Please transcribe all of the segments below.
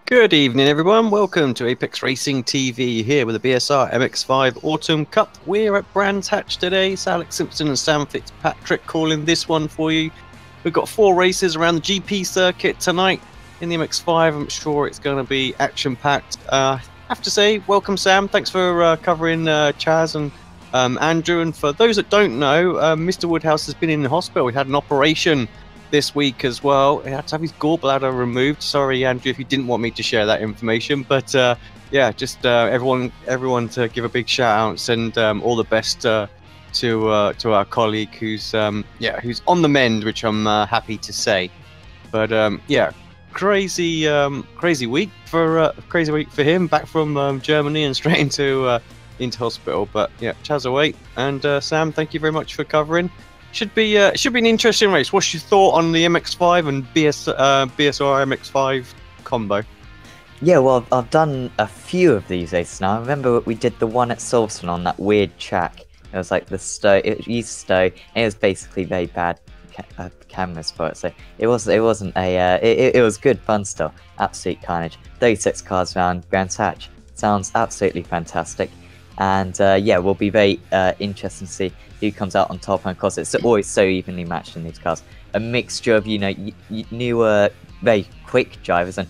Good evening, everyone. Welcome to Apex Racing TV here with the BSR MX5 Autumn Cup. We're at Brands Hatch today. It's Alex Simpson and Sam Fitzpatrick calling this one for you. We've got 4 races around the GP circuit tonight in the MX5. I'm sure it's going to be action-packed. I have to say, welcome, Sam. Thanks for covering Chaz and Andrew. And for those that don't know, Mr. Woodhouse has been in the hospital. He had an operation this week as well. He had to have his gallbladder removed. Sorry, Andrew, if you didn't want me to share that information, but yeah, just everyone to give a big shout out, send all the best to our colleague who's who's on the mend, which I'm happy to say. But yeah, crazy week for him, back from Germany and straight into hospital. But yeah, Chaz away, and Sam, thank you very much for covering. Should be an interesting race. What's your thought on the MX5 and BSR MX5 combo? Yeah, well, I've done a few of these races now. I remember we did the one at Silverstone on that weird track. It was like the Stowe, it used Stowe, and it was basically very bad cameras for it. So it wasn't it was good fun still. Absolute carnage. 36 cars around Brands Hatch. Sounds absolutely fantastic. And yeah, we'll be very interesting to see who comes out on top. And of course, it's always so evenly matched in these cars. A mixture of, newer, very quick drivers and,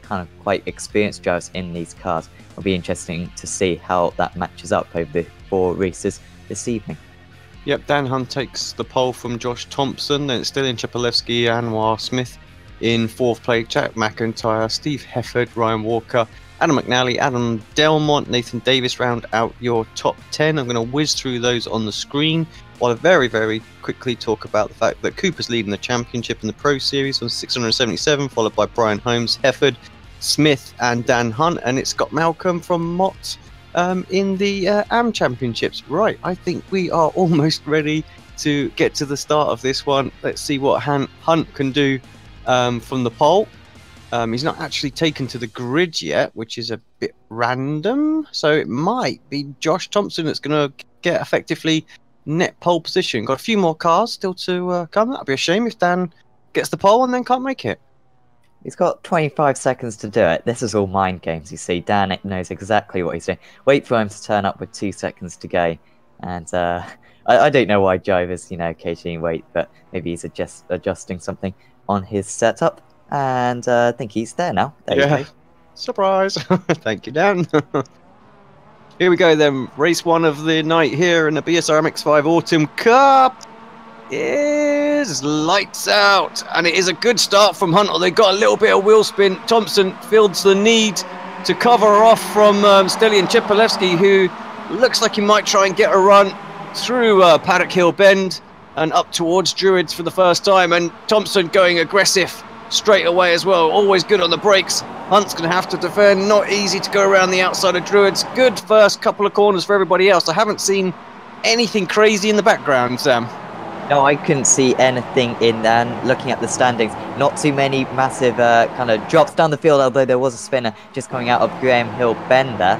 kind of quite experienced drivers in these cars. It'll be interesting to see how that matches up over the 4 races this evening. Yep, Dan Hunt takes the pole from Josh Thompson. Then it's still in Chapelewski, Anwar Smith in 4th place, Jack McIntyre, Steve Hefford, Ryan Walker, Adam McNally, Adam Delmont, Nathan Davis round out your top 10. I'm going to whiz through those on the screen while I very, very quickly talk about the fact that Cooper's leading the championship in the Pro Series on 677, followed by Brian Holmes, Hefford, Smith and Dan Hunt. And it's got Malcolm from Mott in the AM Championships. Right, I think we are almost ready to get to the start of this one. Let's see what Hunt can do from the pole. He's not actually taken to the grid yet, which is a bit random. So it might be Josh Thompson that's going to get effectively net pole position. Got a few more cars still to come. That'd be a shame if Dan gets the pole and then can't make it. He's got 25 seconds to do it. This is all mind games, you see. Dan knows exactly what he's doing. Wait for him to turn up with 2 seconds to go. And I don't know why drivers, occasionally wait, but maybe he's adjusting something on his setup. And I think he's there now. There you go. Surprise. Thank you, Dan. Here we go then. Race 1 of the night here in the BSR MX5 Autumn Cup is lights out. And it is a good start from Hunt. They got a little bit of wheel spin. Thompson feels the need to cover off from Stelian Chepelewski, who looks like he might try and get a run through Paddock Hill Bend and up towards Druids for the first time. And Thompson going aggressive straight away as well. Always good on the brakes. Hunt's going to have to defend. Not easy to go around the outside of Druids. Good first couple of corners for everybody else. I haven't seen anything crazy in the background, Sam. No, I couldn't see anything in there. And looking at the standings, not too many massive kind of drops down the field, although there was a spinner just coming out of Graham Hill Bend there.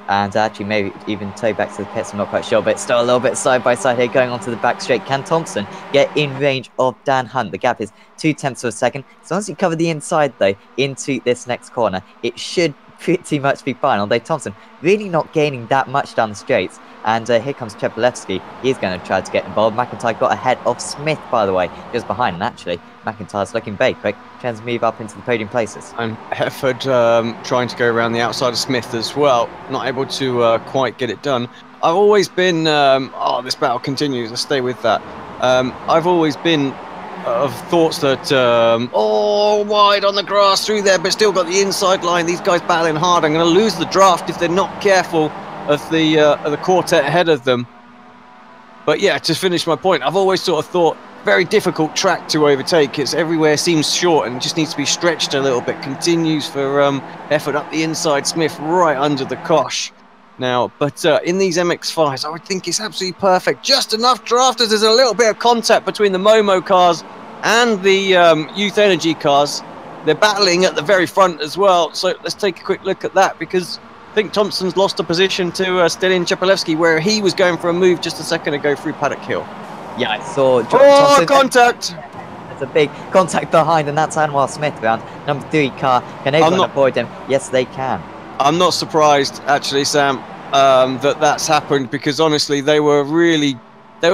And actually maybe even toe back to the pits, I'm not quite sure, but still a little bit side by side here going onto the back straight. Can Thompson get in range of Dan Hunt? The gap is 0.2 of a second. As long as you cover the inside though into this next corner, it should pretty much be fine, although Thompson really not gaining that much down the straights. And here comes Chepelewski. He's going to try to get involved. McIntyre got ahead of Smith, by the way, just behind. And actually, McIntyre's looking very quick, trying to move up into the podium places. And Hefford trying to go around the outside of Smith as well. Not able to quite get it done. I've always been... this battle continues. I'll stay with that. I've always been of thoughts that... wide on the grass through there, but still got the inside line. These guys battling hard. I'm going to lose the draft if they're not careful of the quartet ahead of them. But yeah, to finish my point, I've always sort of thought very difficult track to overtake. It's everywhere seems short and just needs to be stretched a little bit. Continues for effort up the inside. Smith right under the cosh now. But in these MX5s, I would think it's absolutely perfect. Just enough drafters. There's a little bit of contact between the Momo cars and the Youth Energy cars. They're battling at the very front as well. So let's take a quick look at that, because I think Thompson's lost a position to Stelian Chepelewski, where he was going for a move just a second ago through Paddock Hill. Yeah, I saw Thompson. Contact! There's a big contact behind, and that's Anwar Smith around number 3 car. Can anyone avoid him? Yes, they can. I'm not surprised, actually, Sam, that's happened, because honestly, they were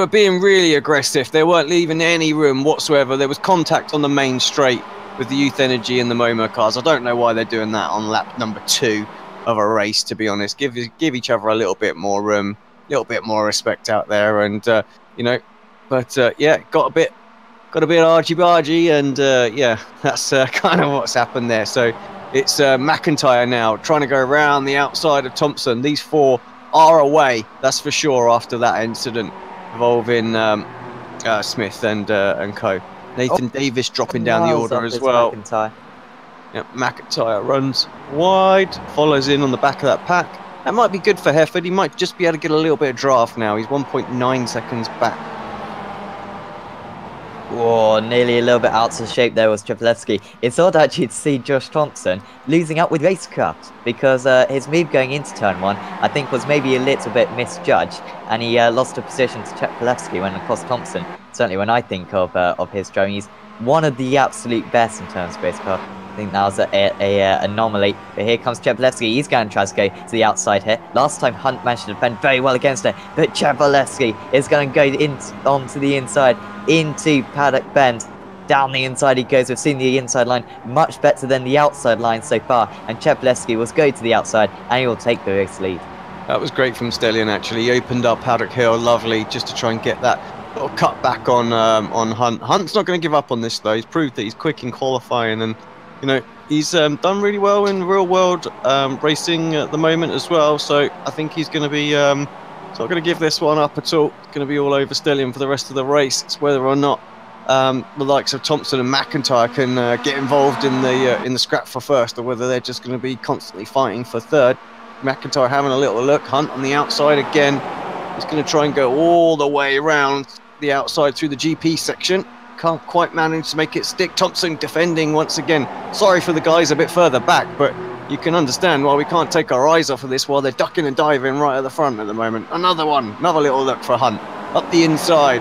being really aggressive. They weren't leaving any room whatsoever. There was contact on the main straight with the Youth Energy and the Momo cars. I don't know why they're doing that on lap number 2 of a race, to be honest. Give each other a little bit more room, a little bit more respect out there, and you know. But yeah, got a bit argy-bargy, and yeah, that's kind of what's happened there. So it's McIntyre now trying to go around the outside of Thompson. These 4 are away, that's for sure, after that incident involving Smith and co. Nathan Davis dropping down the order as well. McIntyre. Yep, McIntyre runs wide, follows in on the back of that pack. That might be good for Hefford. He might just be able to get a little bit of draft now. He's 1.9 seconds back. Whoa, nearly a little bit out of shape there was Trepalevsky. It's odd actually to see Josh Thompson losing out with racecraft, because his move going into turn 1 I think was maybe a little bit misjudged, and he lost a position to Trepalevsky when across Thompson. Certainly when I think of his driving, he's one of the absolute best in terms of racecraft. I think that was a anomaly. But here comes Trepalevsky. He's going to try to go to the outside here. Last time Hunt managed to defend very well against it, but Trepalevsky is going to go onto the inside, into paddock bend. Down the inside he goes. We've seen the inside line much better than the outside line so far, and Trepalevsky will go to the outside and he will take the race lead. That was great from Stellion, actually. He opened up Paddock Hill, lovely, just to try and get that little cut back on Hunt. Hunt's not going to give up on this, though. He's proved that he's quick in qualifying, and you know, he's done really well in real world racing at the moment as well. So I think he's going to be not going to give this one up at all. It's going to be all over Stellion for the rest of the race. It's whether or not the likes of Thompson and McIntyre can get involved in the scrap for first, or whether they're just going to be constantly fighting for third. McIntyre having a little look. Hunt on the outside again. He's going to try and go all the way around the outside through the GP section. Can't quite manage to make it stick. Thompson defending once again. Sorry for the guys a bit further back, but you can understand why we can't take our eyes off of this while they're ducking and diving right at the front at the moment. Another little look for Hunt. Up the inside.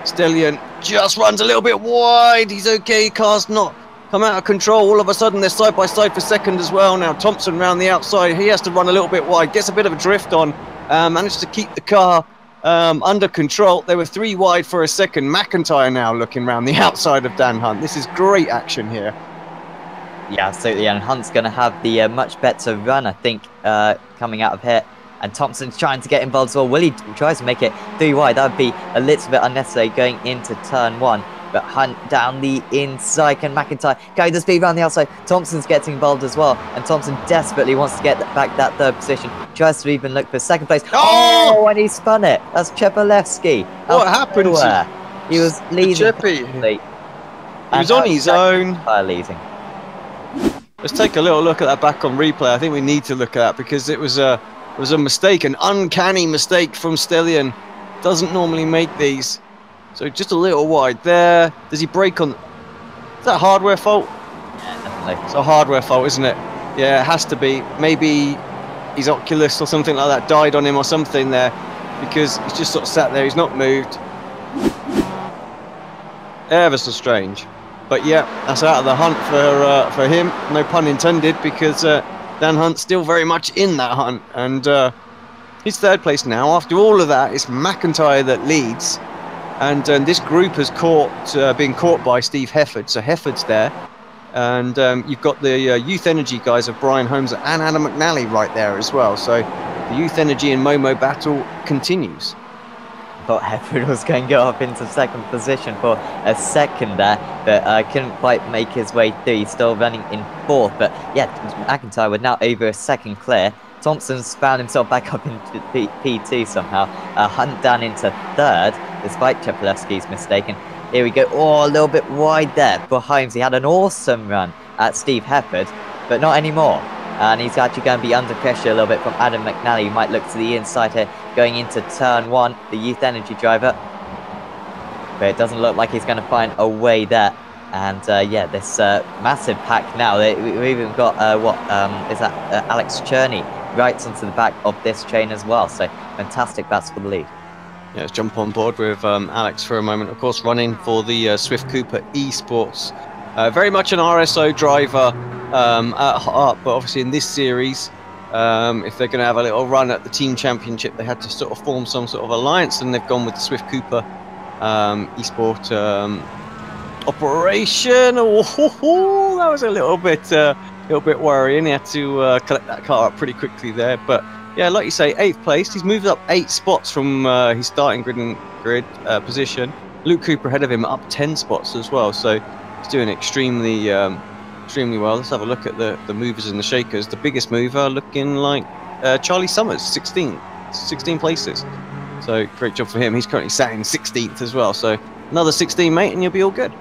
Stellion just runs a little bit wide. He's okay. Car's not come out of control. All of a sudden they're side by side for second as well. Now Thompson round the outside. He has to run a little bit wide. Gets a bit of a drift on. Managed to keep the car under control. They were 3 wide for a second. McIntyre now looking round the outside of Dan Hunt. This is great action here. Yeah, absolutely. And Hunt's going to have the much better run, I think, coming out of here. And Thompson's trying to get involved as well. Willie tries to make it 3 wide. That would be a little bit unnecessary going into turn 1. But Hunt down the inside. Can McIntyre carry the speed around the outside? Thompson's getting involved as well. And Thompson desperately wants to get back that third position. Tries to even look for second place. Oh, and he spun it. That's Trepalevsky. What happened? He was leading. He was on his own. Leading. Let's take a little look at that back on replay. I think we need to look at that because it was a mistake, an uncanny mistake from Stellion. Doesn't normally make these. So just a little wide there. Does he brake on? Is that a hardware fault? Yeah, definitely. It's a hardware fault, isn't it? Yeah, it has to be. Maybe his Oculus or something like that died on him or something there, because he's just sort of sat there. He's not moved. Ever so strange. But yeah, that's out of the hunt for him. No pun intended, because Dan Hunt's still very much in that hunt, and he's third place now. After all of that, it's McIntyre that leads. And this group has been caught by Steve Hefford. So Hefford's there. And you've got the Youth Energy guys of Brian Holmes and Adam McNally right there as well. So the Youth Energy and Momo battle continues. I thought Hefford was going to go up into second position for a second there, but couldn't quite make his way through. He's still running in fourth. But yeah, McIntyre with now over a second clear. Thompson's found himself back up into P2 somehow. Hunt down into third, despite Trepalevsky's mistake. And here we go. Oh, a little bit wide there for Holmes. He had an awesome run at Steve Hefford, but not anymore. And he's actually going to be under pressure a little bit from Adam McNally. He might look to the inside here, going into turn 1, the Youth Energy driver. But it doesn't look like he's going to find a way there. And yeah, this massive pack now. We've even got, Alex Cherney right onto the back of this train as well. So fantastic bats for the lead. Yeah, let's jump on board with Alex for a moment. Of course, running for the Swift Cooper Esports. Very much an RSO driver at heart, but obviously in this series, if they're going to have a little run at the team championship, they had to sort of form some sort of alliance, and they've gone with the Swift Cooper Esport operation. Oh, that was a little bit worrying. He had to collect that car up pretty quickly there, but. Yeah, like you say, 8th place. He's moved up 8 spots from his starting grid position. Luke Cooper ahead of him, up 10 spots as well. So he's doing extremely well. Let's have a look at the movers and the shakers. The biggest mover looking like Charlie Summers, 16 places. So great job for him. He's currently sat in 16th as well. So another 16, mate, and you'll be all good.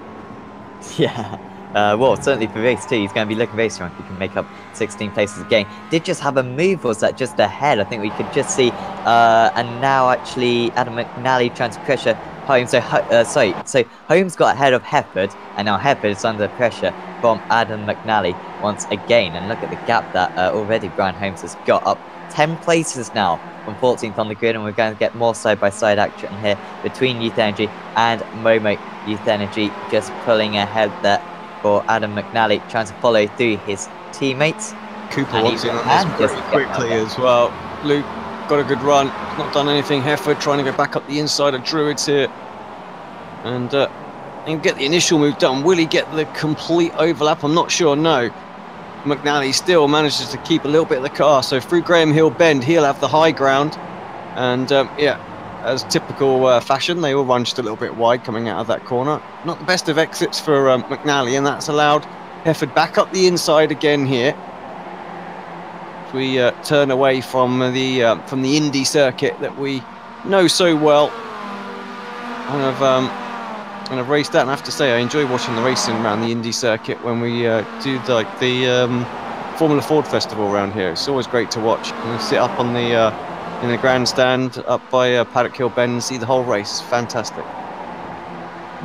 Yeah. Well, certainly for race 2, he's going to be looking very strong if he can make up 16 places again. Did just have a move, or was that just ahead? I think we could just see, and now actually Adam McNally trying to pressure Holmes. So Holmes got ahead of Hefford, and now Hefford is under pressure from Adam McNally once again. And look at the gap that already Brian Holmes has got up 10 places now from 14th on the grid, and we're going to get more side-by-side action here between Youth Energy and Momo Youth Energy, just pulling ahead there for Adam McNally, trying to follow through his teammates. Cooper wants in on this pretty quickly as well. Luke got a good run. He's not done anything. Hefford trying to go back up the inside of Druids here. And get the initial move done. Will he get the complete overlap? I'm not sure, no. McNally still manages to keep a little bit of the car. So through Graham Hill Bend, he'll have the high ground. And yeah, as typical fashion, they all run just a little bit wide coming out of that corner. Not the best of exits for McNally, and that's allowed Hefford back up the inside again here. We turn away from the Indy circuit that we know so well. And I've raced that, and I have to say I enjoy watching the racing around the Indy circuit when we do like the Formula Ford Festival around here. It's always great to watch. And sit up on the in the grandstand up by Paddock Hill Bend and see the whole race. It's fantastic.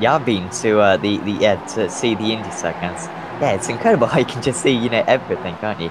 Yeah, I've been to to see the Indy circuits. Yeah, it's incredible how you can just see, you know, everything, can't you?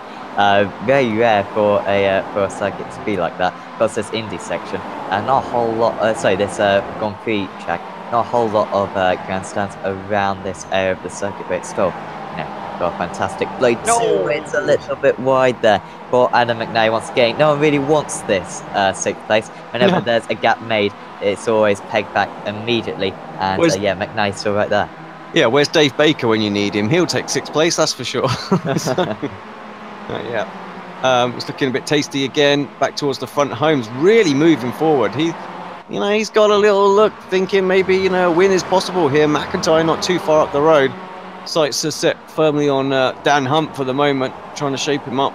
Very rare for a circuit to be like that. Of course, this Indy section, not a whole lot. This Grand Prix track, not a whole lot of grandstands around this area of the circuit, but it's still, you know, got a fantastic blow. No, it's a little bit wide there for Adam McNally once again. No one really wants this 6th place. Whenever there's a gap made, it's always pegged back immediately, and yeah, McNally's still right there. Yeah, where's Dave Baker when you need him? He'll take 6th place, that's for sure. Yeah, it's looking a bit tasty again. Back towards the front. Holmes really moving forward. He's got a little look, thinking maybe a win is possible here. McIntyre not too far up the road. Sights are set firmly on Dan Hunt for the moment, trying to shape him up.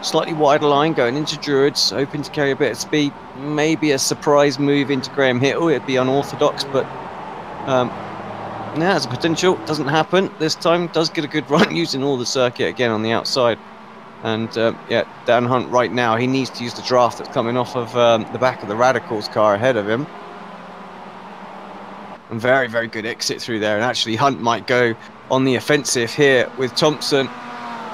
Slightly wider line going into Druids, hoping to carry a bit of speed. Maybe a surprise move into Graham Hill. It'd be unorthodox, but yeah, has a potential. Doesn't happen this time. Does get a good run using all the circuit again on the outside. And yeah, Dan Hunt right now, he needs to use the draft that's coming off of the back of the Radicals car ahead of him. And very, very good exit through there. And actually, Hunt might go on the offensive here with Thompson.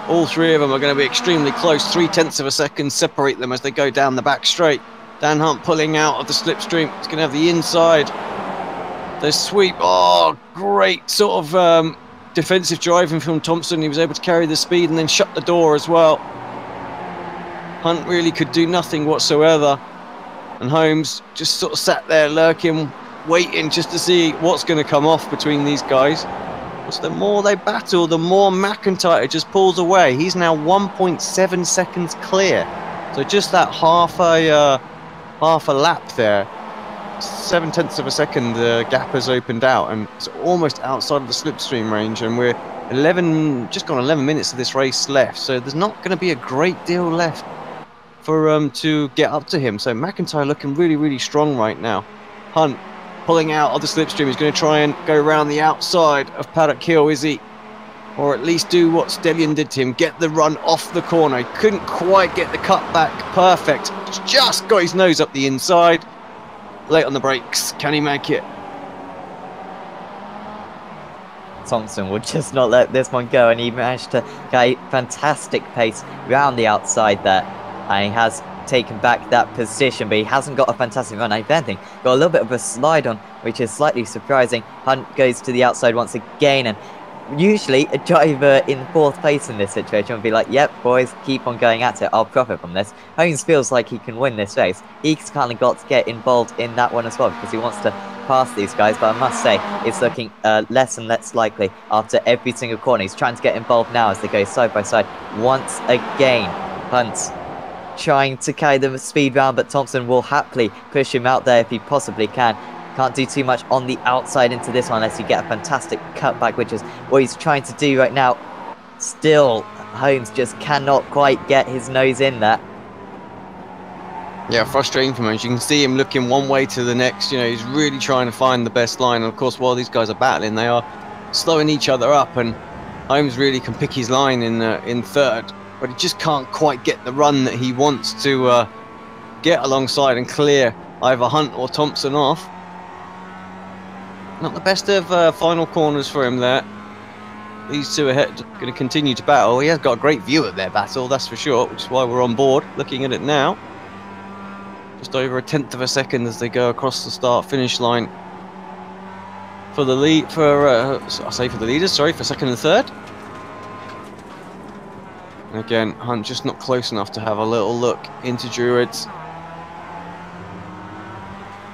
All three of them are going to be extremely close. 0.3 of a second separate them as they go down the back straight. Dan Hunt pulling out of the slipstream. He's going to have the inside. The sweep. Oh, great sort of defensive driving from Thompson. He was able to carry the speed and then shut the door as well. Hunt really could do nothing whatsoever. And Holmes just sort of sat there lurking, waiting just to see what's going to come off between these guys. The more they battle, the more McIntyre just pulls away. He's now 1.7 seconds clear. So just that half a lap there. 0.7 of a second, the gap has opened out, and it's almost outside of the slipstream range. And we're just gone 11 minutes of this race left. So there's not going to be a great deal left for to get up to him. So McIntyre looking really, really strong right now. Hunt pulling out of the slipstream. He's going to try and go around the outside of Paddock Hill, is he? Or at least do what Stellion did to him, get the run off the corner. He couldn't quite get the cut back perfect. Just got his nose up the inside. Late on the brakes. Can he make it? Thompson would just not let this one go, and he managed to get a fantastic pace round the outside there. And he has taken back that position, but he hasn't got a fantastic run. If anything, got a little bit of a slide on, which is slightly surprising. Hunt goes to the outside once again, and usually a driver in 4th place in this situation would be like, yep, boys, keep on going at it, I'll profit from this. Holmes feels like he can win this race. He's kind of got to get involved in that one as well, because he wants to pass these guys, but I must say, it's looking less and less likely after every single corner. He's trying to get involved now as they go side by side once again. Hunt's trying to carry the speed round, but Thompson will happily push him out there if he possibly can. Can't do too much on the outside into this one unless you get a fantastic cutback, which is what he's trying to do right now. Still, Holmes just cannot quite get his nose in there. Yeah, frustrating for him. As you can see him looking one way to the next. You know, he's really trying to find the best line. And of course, while these guys are battling, they are slowing each other up. And Holmes really can pick his line in 3rd, but he just can't quite get the run that he wants to get alongside and clear either Hunt or Thompson off. Not the best of final corners for him there. These two ahead going to continue to battle. He has got a great view of their battle, that's for sure, which is why we're on board looking at it now. Just over 1/10 of a second as they go across the start-finish line for the lead. For the leaders, sorry, for 2nd and 3rd. And again, Hunt just not close enough to have a little look into Druids.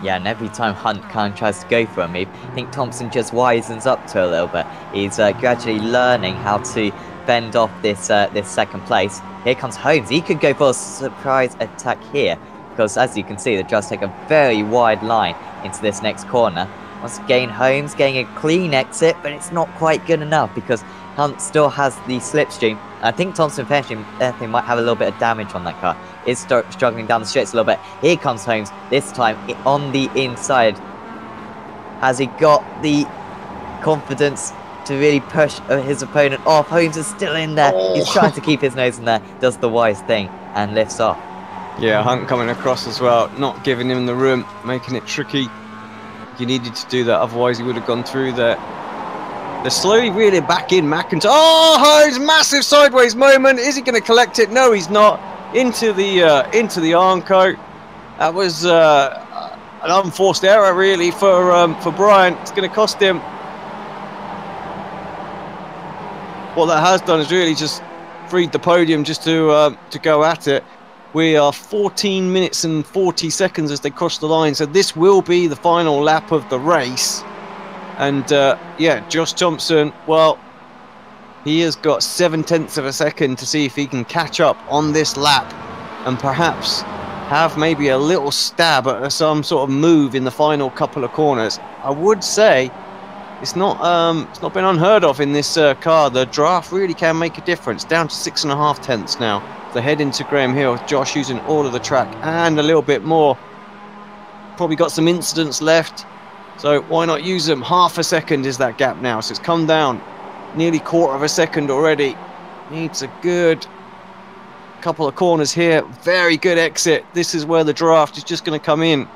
Yeah, and every time Hunt kind of tries to go for a move, I think Thompson just wisens up to a little bit. He's gradually learning how to fend off this this 2nd place. Here comes Holmes. He could go for a surprise attack here, because as you can see, the drives take a very wide line into this next corner. Once again, Holmes getting a clean exit, but it's not quite good enough because Hunt still has the slipstream. I think Thompson finishing might have a little bit of damage on that car. Is struggling down the straights a little bit. Here comes Holmes, this time on the inside. Has he got the confidence to really push his opponent off? Holmes is still in there. Oh. He's trying to keep his nose in there, does the wise thing, and lifts off. Yeah, Hunt coming across as well, not giving him the room, making it tricky. He needed to do that, otherwise he would have gone through there. They're slowly reeling back in. McIntyre. Oh, Holmes, massive sideways moment. Is he going to collect it? No, he's not. Into the Armco. That was an unforced error, really, for Brian. It's going to cost him. What that has done is really just freed the podium just to go at it. We are 14 minutes and 40 seconds as they cross the line, so this will be the final lap of the race. And yeah, Josh Thompson, well, he has got 0.7 of a second to see if he can catch up on this lap and perhaps have maybe a little stab at some sort of move in the final couple of corners. I would say it's not been unheard of in this car. The draft really can make a difference. Down to 6.5 tenths now. They head into Graham Hill. Josh using all of the track and a little bit more. Probably got some incidents left, so why not use them? 0.5 second is that gap now, so it's come down nearly 1/4 second already. Needs a good couple of corners here. Very good exit. This is where the draft is just going to come in.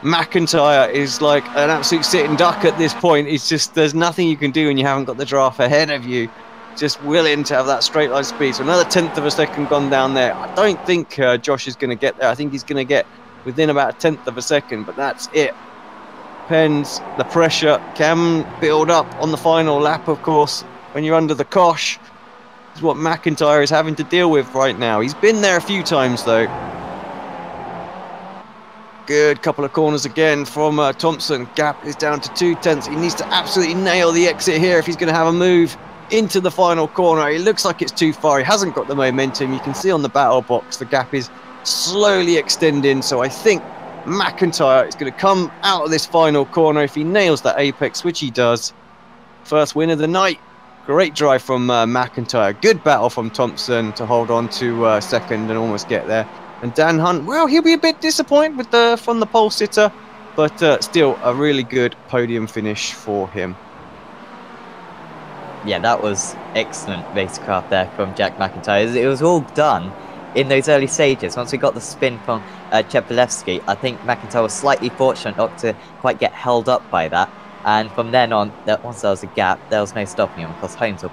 McIntyre is like an absolute sitting duck at this point. It's just, there's nothing you can do when you haven't got the draft ahead of you. Just willing to have that straight line speed. So another 1/10 of a second gone down there. I don't think Josh is going to get there. I think he's going to get within about 1/10 of a second, but that's it. Depends. The pressure can build up on the final lap, of course, when you're under the cosh. Is what McIntyre is having to deal with right now. He's been there a few times, though. Good couple of corners again from Thompson. Gap is down to 0.2. He needs to absolutely nail the exit here if he's going to have a move into the final corner. It looks like it's too far. He hasn't got the momentum. You can see on the battle box the gap is slowly extending. So I think McIntyre is going to come out of this final corner if he nails that apex, which he does. First win of the night. Great drive from McIntyre. Good battle from Thompson to hold on to second and almost get there. And Dan Hunt, well, he'll be a bit disappointed with from the pole sitter, but still a really good podium finish for him. Yeah, that was excellent racecraft there from Jack McIntyre. It was all done in those early stages. Once we got the spin from Chepelevsky, I think McIntyre was slightly fortunate not to quite get held up by that. And from then on, once there was a gap, there was no stopping him, because Holmes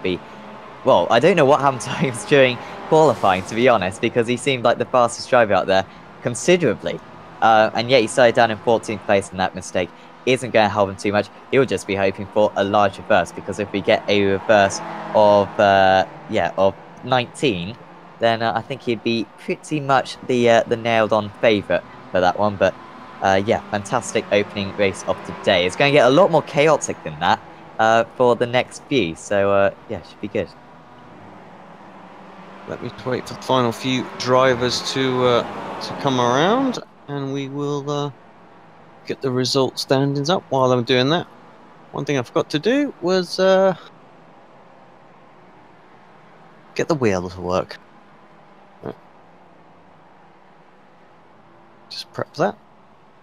well, I don't know what happened to him during qualifying, to be honest, because he seemed like the fastest driver out there considerably. And yet he started down in 14th place, and that mistake isn't going to help him too much. He'll just be hoping for a large reverse, because if we get a reverse of 19, then I think he'd be pretty much the nailed-on favourite for that one. But yeah, fantastic opening race of today. It's going to get a lot more chaotic than that for the next few. So yeah, should be good. Let me wait for the final few drivers to come around, and we will get the result standings up. While I'm doing that, one thing I forgot to do was get the wheel to work. Just prep that.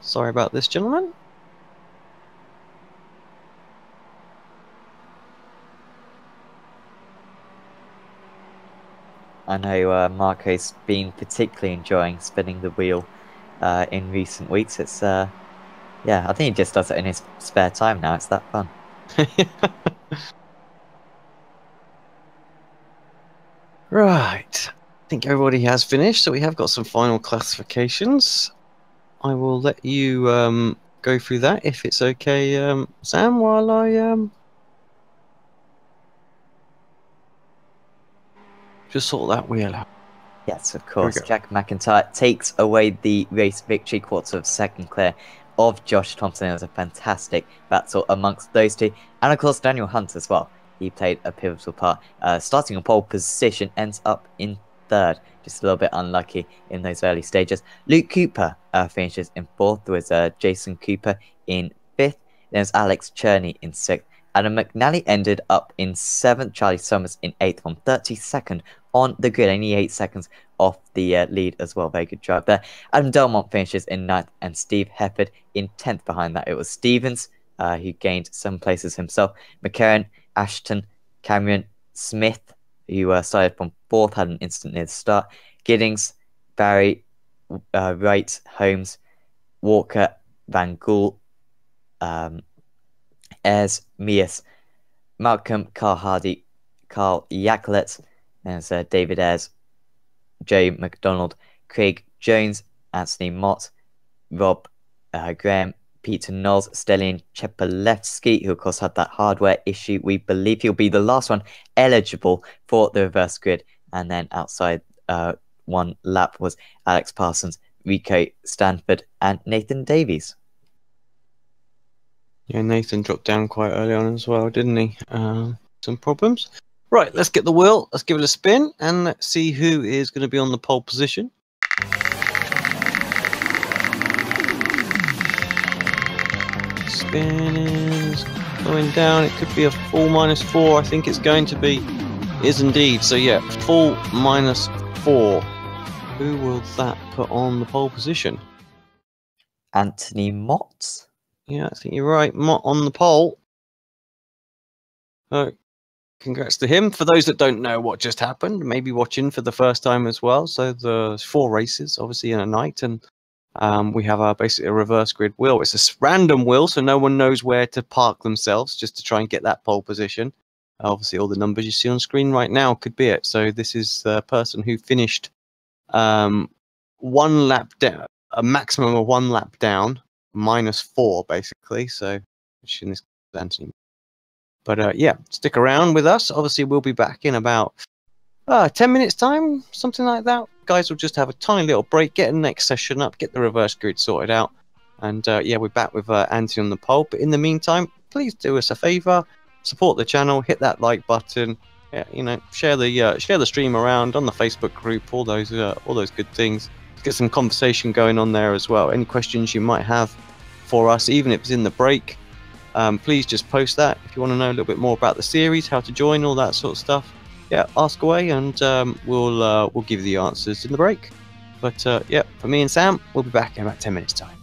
Sorry about this, gentlemen. I know Marco's been particularly enjoying spinning the wheel in recent weeks. It's yeah, I think he just does it in his spare time now. It's that fun. Right. I think everybody has finished, so we have got some final classifications. I will let you go through that if it's okay, Sam, while I just sort that wheel out. Yes, of course. Jack McIntyre takes away the race victory, quarter of second clear of Josh Thompson. It was a fantastic battle amongst those two. And of course, Daniel Hunt as well. He played a pivotal part. Starting on pole position, ends up in third. Just a little bit unlucky in those early stages. Luke Cooper finishes in fourth. There was Jason Cooper in fifth. There's Alex Cherney in sixth. Adam McNally ended up in seventh. Charlie Summers in eighth from 32nd on the grid, only 8 seconds off the lead as well. Very good drive there. Adam Delmont finishes in 9th, and Steve Hefford in 10th behind that. It was Stevens who gained 7 places himself. McCarran, Ashton, Cameron, Smith, who started from 4th, had an instant near the start. Giddings, Barry, Wright, Holmes, Walker, Van Gool, Ayres, Mias, Malcolm, Carl Hardy, Carl Yakelet. There's David Ayres, Joe McDonald, Craig Jones, Anthony Mott, Rob Graham, Peter Knowles, Stelian Chepelevsky, who of course had that hardware issue. We believe he'll be the last one eligible for the reverse grid. And then outside one lap was Alex Parsons, Rico Stanford, and Nathan Davies. Yeah, Nathan dropped down quite early on as well, didn't he? Some problems. Right, let's get the wheel, let's give it a spin, and let's see who is going to be on the pole position. Spin is going down, it could be a full -4, I think it's going to be. It is indeed, so yeah, full -4. Who will that put on the pole position? Anthony Mott? Yeah, I think you're right, Mott on the pole. Congrats to him. For those that don't know what just happened, maybe watching for the first time as well. So there's 4 races, obviously, in a night, and we have basically a reverse grid wheel. It's a random wheel, so no one knows where to park themselves, just to try and get that pole position. Obviously, all the numbers you see on screen right now could be it. So this is the person who finished 1 lap down, a maximum of 1 lap down, -4 basically. So in this case, Anthony. But yeah, stick around with us. Obviously, we'll be back in about 10 minutes time, something like that. Guys will just have a tiny little break, get the next session up, get the reverse grid sorted out. And yeah, we're back with Anthony on the pole. But in the meantime, please do us a favor, support the channel, hit that like button, yeah, you know, share the stream around on the Facebook group, all those good things. Let's get some conversation going on there as well. Any questions you might have for us, even if it's in the break, please just post that. If you want to know a little bit more about the series, how to join, all that sort of stuff, yeah, ask away, and we'll give you the answers in the break. But yeah, for me and Sam, we'll be back in about 10 minutes time.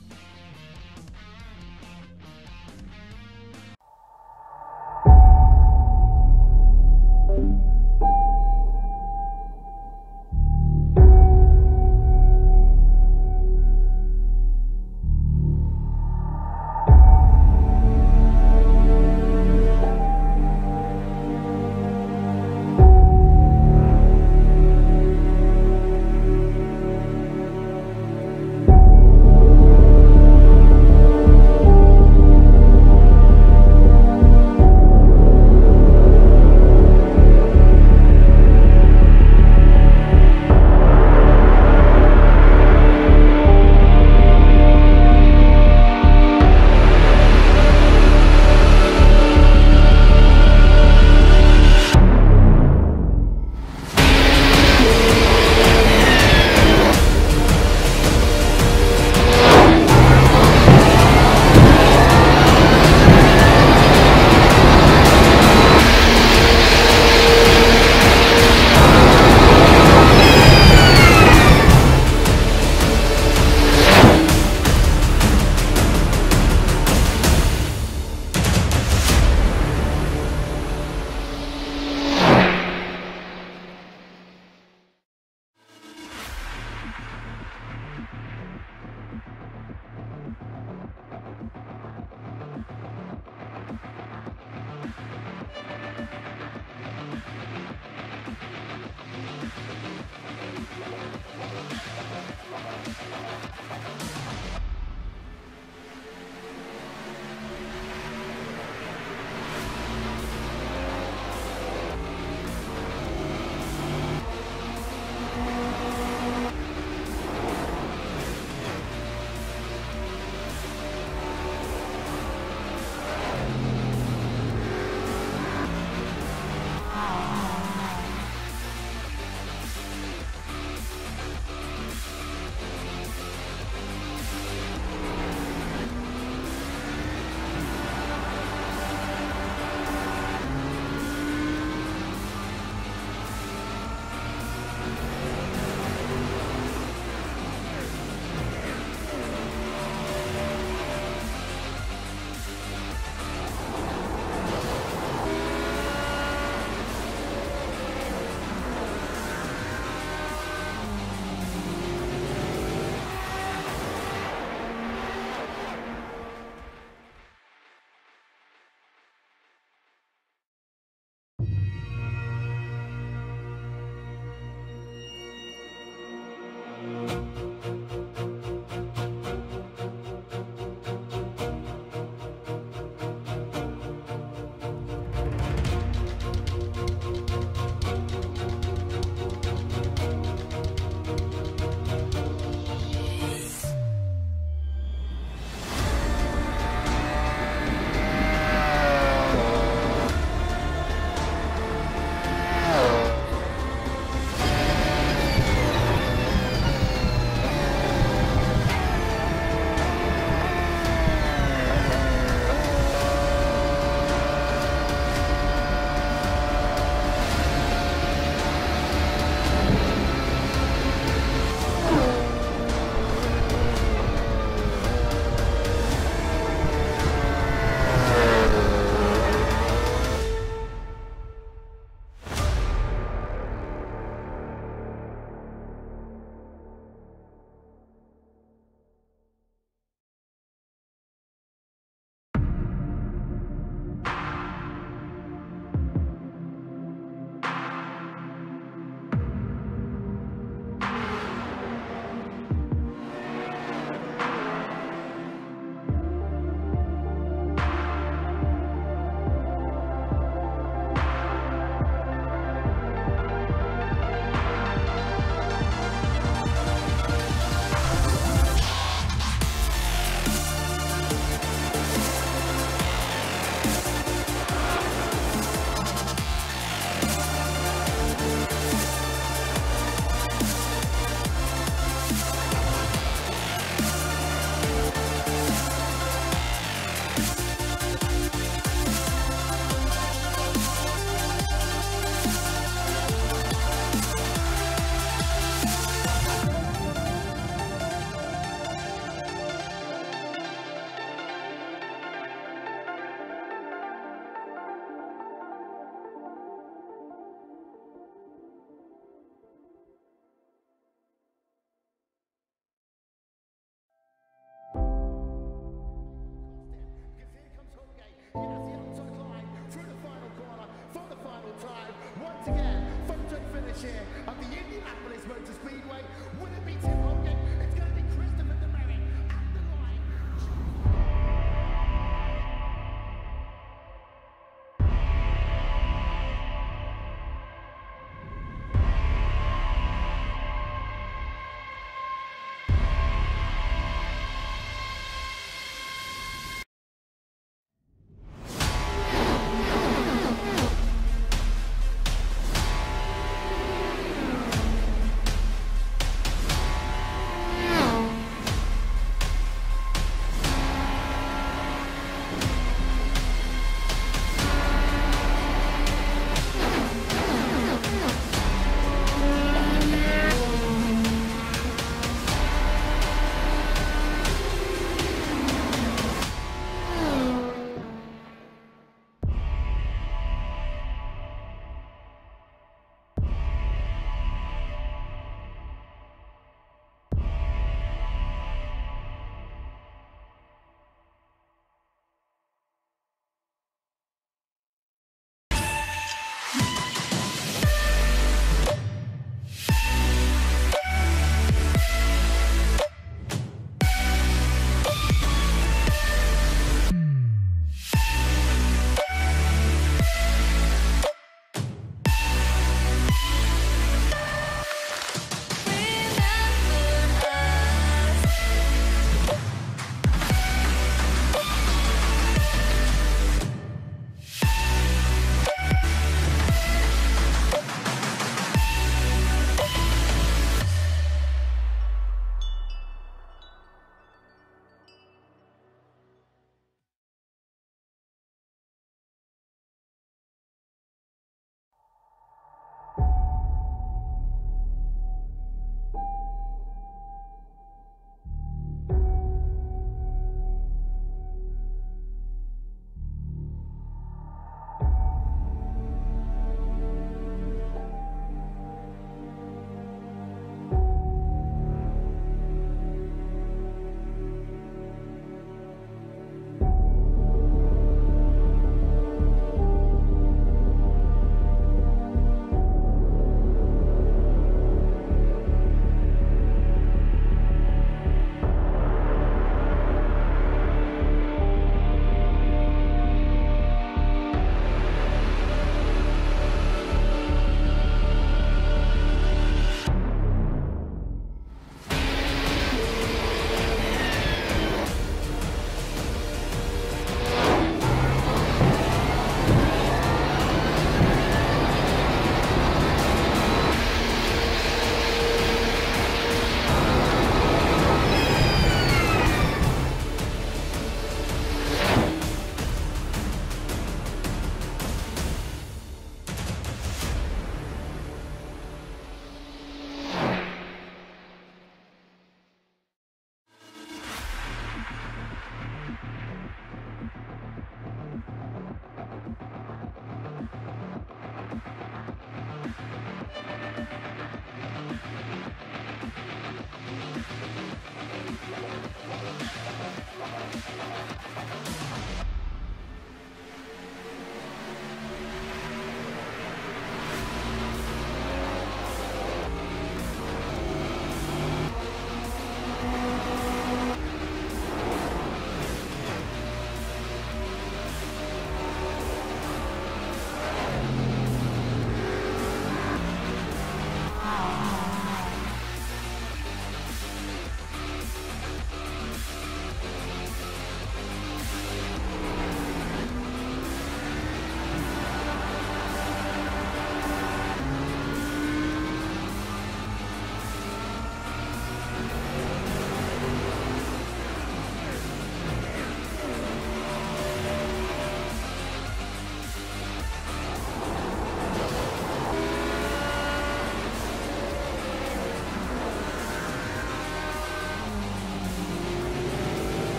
chair of the Indianapolis Motor Speedway. Will it be Tim Hogan? It's going to be Christopher DeMerritt at the line.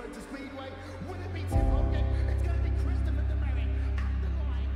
Motor Speedway. Will it be Tim Hogan? It's going to be Christopher DeMary at the line.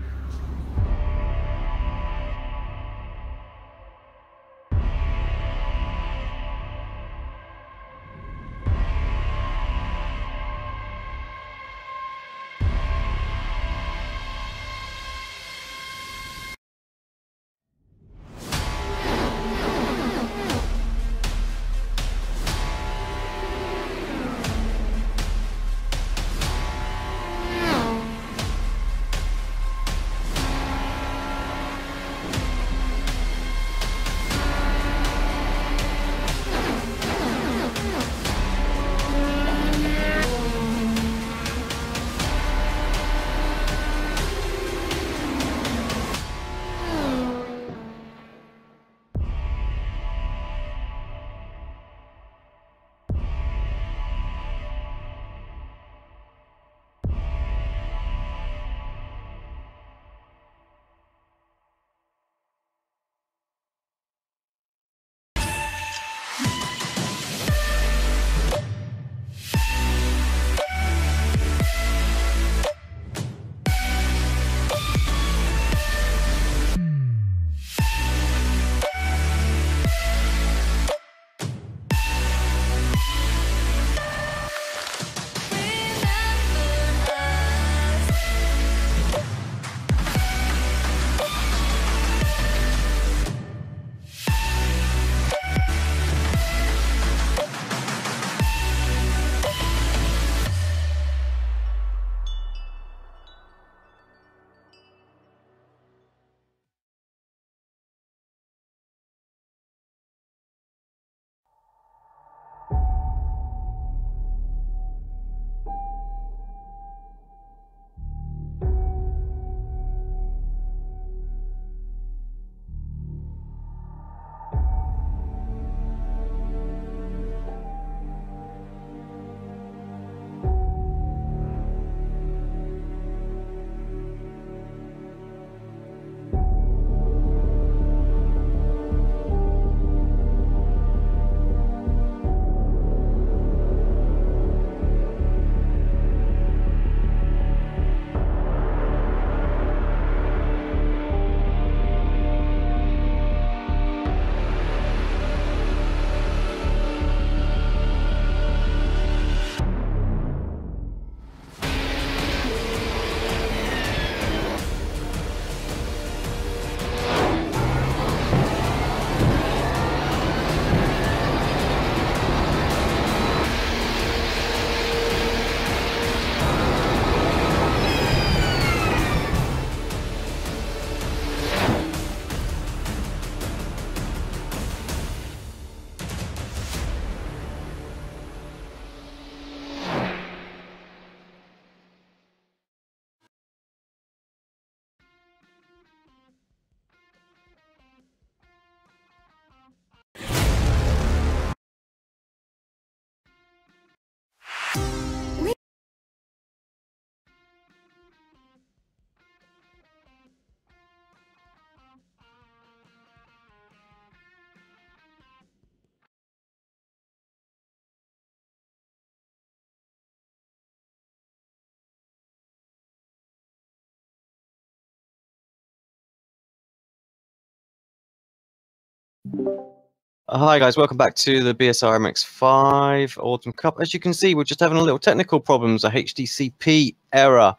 Hi guys, welcome back to the BSR MX5 Autumn Cup. As you can see, we're just having a little technical problems, a HDCP error,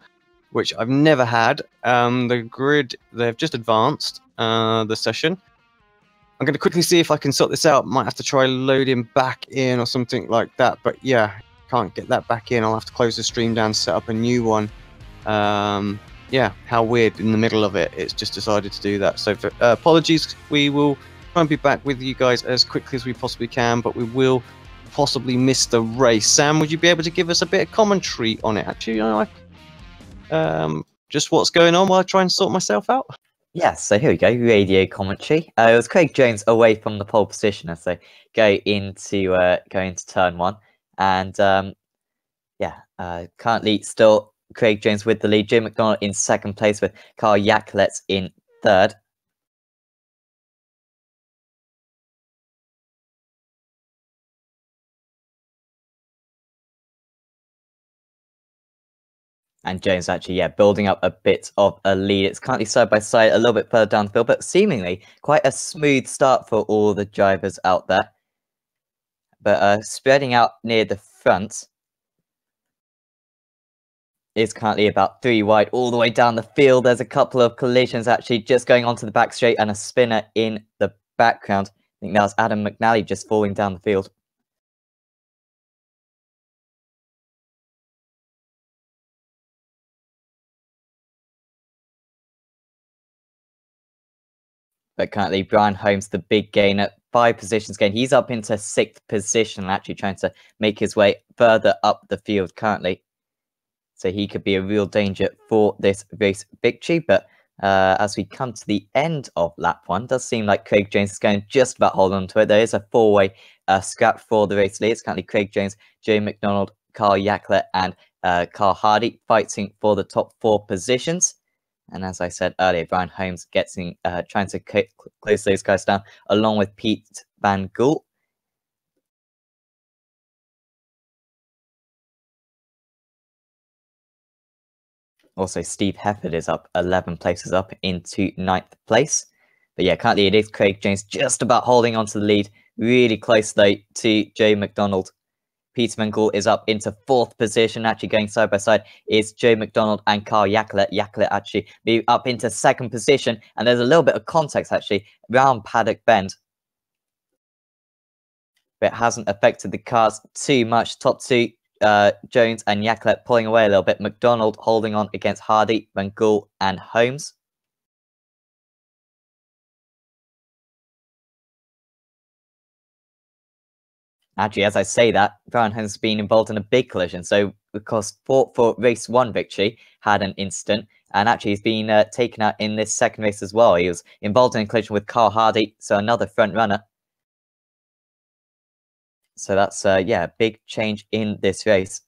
which I've never had. The grid, they've just advanced the session. I'm going to quickly see if I can sort this out. Might have to try loading back in or something like that. But yeah, can't get that back in. I'll have to close the stream down, set up a new one. Yeah, how weird, in the middle of it, it's just decided to do that. So apologies, we will try and be back with you guys as quickly as we possibly can, but we will possibly miss the race. Sam, would you be able to give us a bit of commentary on it? Actually, just what's going on while I try and sort myself out. Yes, so here we go, radio commentary. It was Craig Jones away from the pole position as they go into turn one. And currently still Craig Jones with the lead, Jim McDonald in second place with Carl Yakulets in third. And Jones actually, yeah, building up a bit of a lead. It's currently side by side, a little bit further down the field, but seemingly quite a smooth start for all the drivers out there. But spreading out near the front is currently about 3 wide all the way down the field. There's a couple of collisions actually just going onto the back straight and a spinner in the background. I think that was Adam McNally just falling down the field. But currently, Brian Holmes, the big gainer, 5 positions gain. He's up into 6th position, actually trying to make his way further up the field currently. So he could be a real danger for this race victory. But as we come to the end of lap 1, does seem like Craig Jones is going just about hold on to it. There is a 4-way scrap for the race lead. It's currently Craig Jones, Joe McDonald, Carl Yackler, and Carl Hardy fighting for the top 4 positions. And as I said earlier, Brian Holmes gets in, trying to close those guys down, along with Pete Van Gool. Also, Steve Hefford is up 11 places up into 9th place. But yeah, currently it is Craig Jones just about holding on to the lead. Really close, though, to Joe McDonald. Peter Van Gool is up into 4th position, actually going side by side is Joe McDonald and Carl Yackler. Yackler actually be up into 2nd position, and there's a little bit of context actually around Paddock Bend. But it hasn't affected the cars too much. Top 2, Jones and Yackler pulling away a little bit. McDonald holding on against Hardy, Van Gool and Holmes. Actually, as I say that, Brian has been involved in a big collision. So, of course, fought for race 1 victory, had an incident, and actually he's been taken out in this 2nd race as well. He was involved in a collision with Carl Hardy, so another front runner. So that's, yeah, a big change in this race.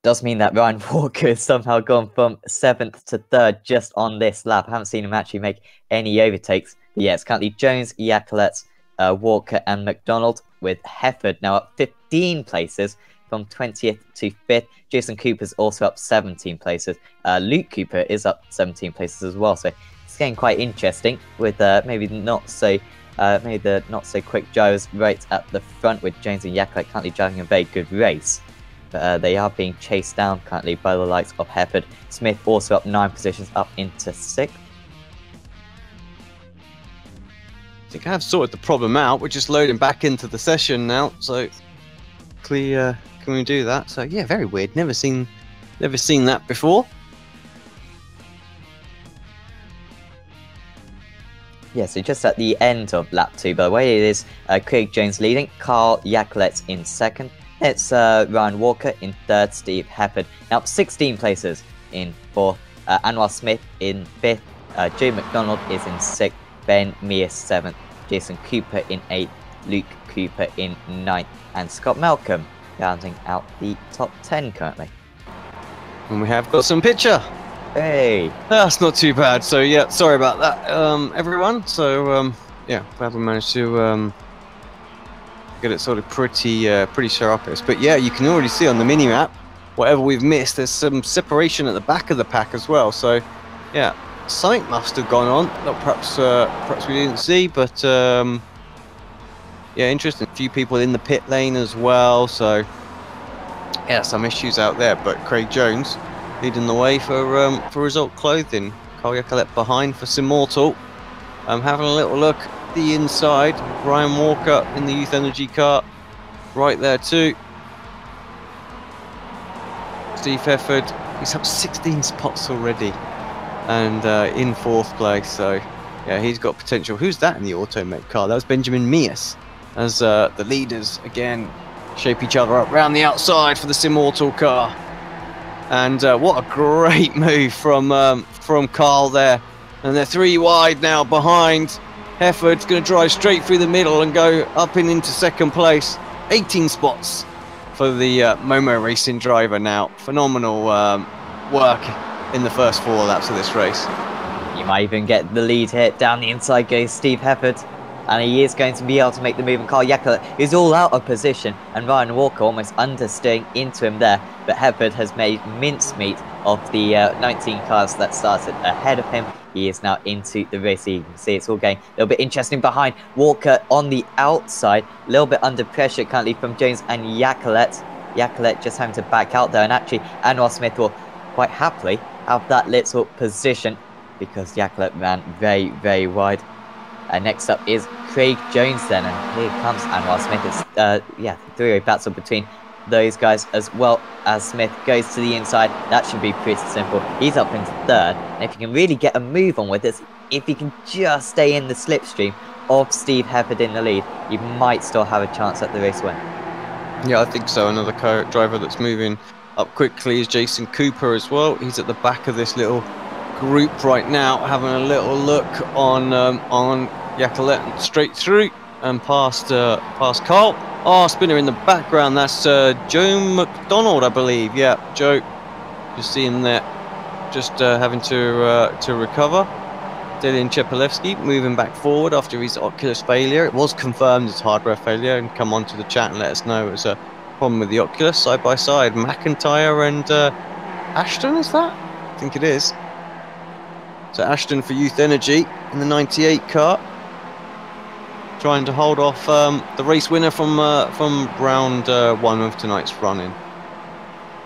Does mean that Ryan Walker has somehow gone from 7th to 3rd just on this lap. I haven't seen him actually make any overtakes. But yeah, it's currently Jones, Yackler, Walker and McDonald, with Hefford now up 15 places from 20th to 5th. Jason Cooper's also up 17 places. Luke Cooper is up 17 places as well. So it's getting quite interesting with maybe the not so quick drivers right at the front, with Jones and Yackler currently driving a very good race. But they are being chased down currently by the likes of Hefford. Smith also up 9 positions up into 6th. I think I have sorted the problem out. We're just loading back into the session now, so can we do that? So yeah, very weird. Never seen that before. Yeah, so just at the end of lap 2, by the way, it is Craig Jones leading, Carl Yackler in 2nd. It's Ryan Walker in 3rd, Steve Hefford now up 16 places in 4th, Anwar Smith in 5th, Joe McDonald is in 6th, Ben Mears 7th, Jason Cooper in 8th, Luke Cooper in 9th, and Scott Malcolm rounding out the top 10 currently. And we have got some picture. Hey! That's not too bad. So yeah, sorry about that, everyone. So yeah, glad we managed to get it sort of pretty sharpish. But yeah, you can already see on the mini map whatever we've missed. There's some separation at the back of the pack as well. So yeah. Something must have gone on that perhaps we didn't see, but yeah, interesting. A few people in the pit lane as well, so yeah, some issues out there. But Craig Jones leading the way for Result Clothing. Carl Yackler behind for Simmortal. Having a little look at the inside. Ryan Walker in the Youth Energy car, right there too. Steve Hefford, he's up 16 spots already. And in 4th place, so yeah, he's got potential. Who's that in the Automate car? That was Benjamin Mears, as the leaders again shape each other up around the outside for the Simmortal car. And what a great move from Carl there. And they're 3 wide now behind. Hefford's going to drive straight through the middle and go up and into 2nd place. 18 spots for the Momo Racing driver now. Phenomenal work in the first 4 laps of this race. You might even get the lead here. Down the inside goes Steve Hefford. and he is going to be able to make the move, and Carl Yacolet is all out of position, and Ryan Walker almost understeering into him there, but Hepburn has made mincemeat of the 19 cars that started ahead of him. He is now into the race. You can see it's all getting a little bit interesting behind. Walker on the outside, a little bit under pressure currently from Jones and Yacolet. Yacolet just having to back out there, and actually Anwar Smith will quite happily have that little position because Yacolet ran very, very wide. Next up is Craig Jones then, and here comes Anwar Smith. It's three-way battle between those guys, as well as Smith goes to the inside. That should be pretty simple. He's up into third, and if you can really get a move on with this, if he can just stay in the slipstream of Steve Hefford in the lead, you might still have a chance at the race win. Yeah, I think so. Another driver that's moving up quickly is Jason Cooper as well. He's at the back of this little group right now, having a little look on Yacolet straight through and past Carl. Oh, spinner in the background. That's Joe McDonald, I believe. Yeah, Joe. Just see him there, just having to recover. Dylan Chepelewski moving back forward after his Oculus failure. It was confirmed as hardware failure, and come on to the chat and let us know it was a problem with the Oculus. Side by side, McIntyre and Ashton, is that? I think it is. So Ashton for Youth Energy in the 98 car, trying to hold off the race winner from round one of tonight's running.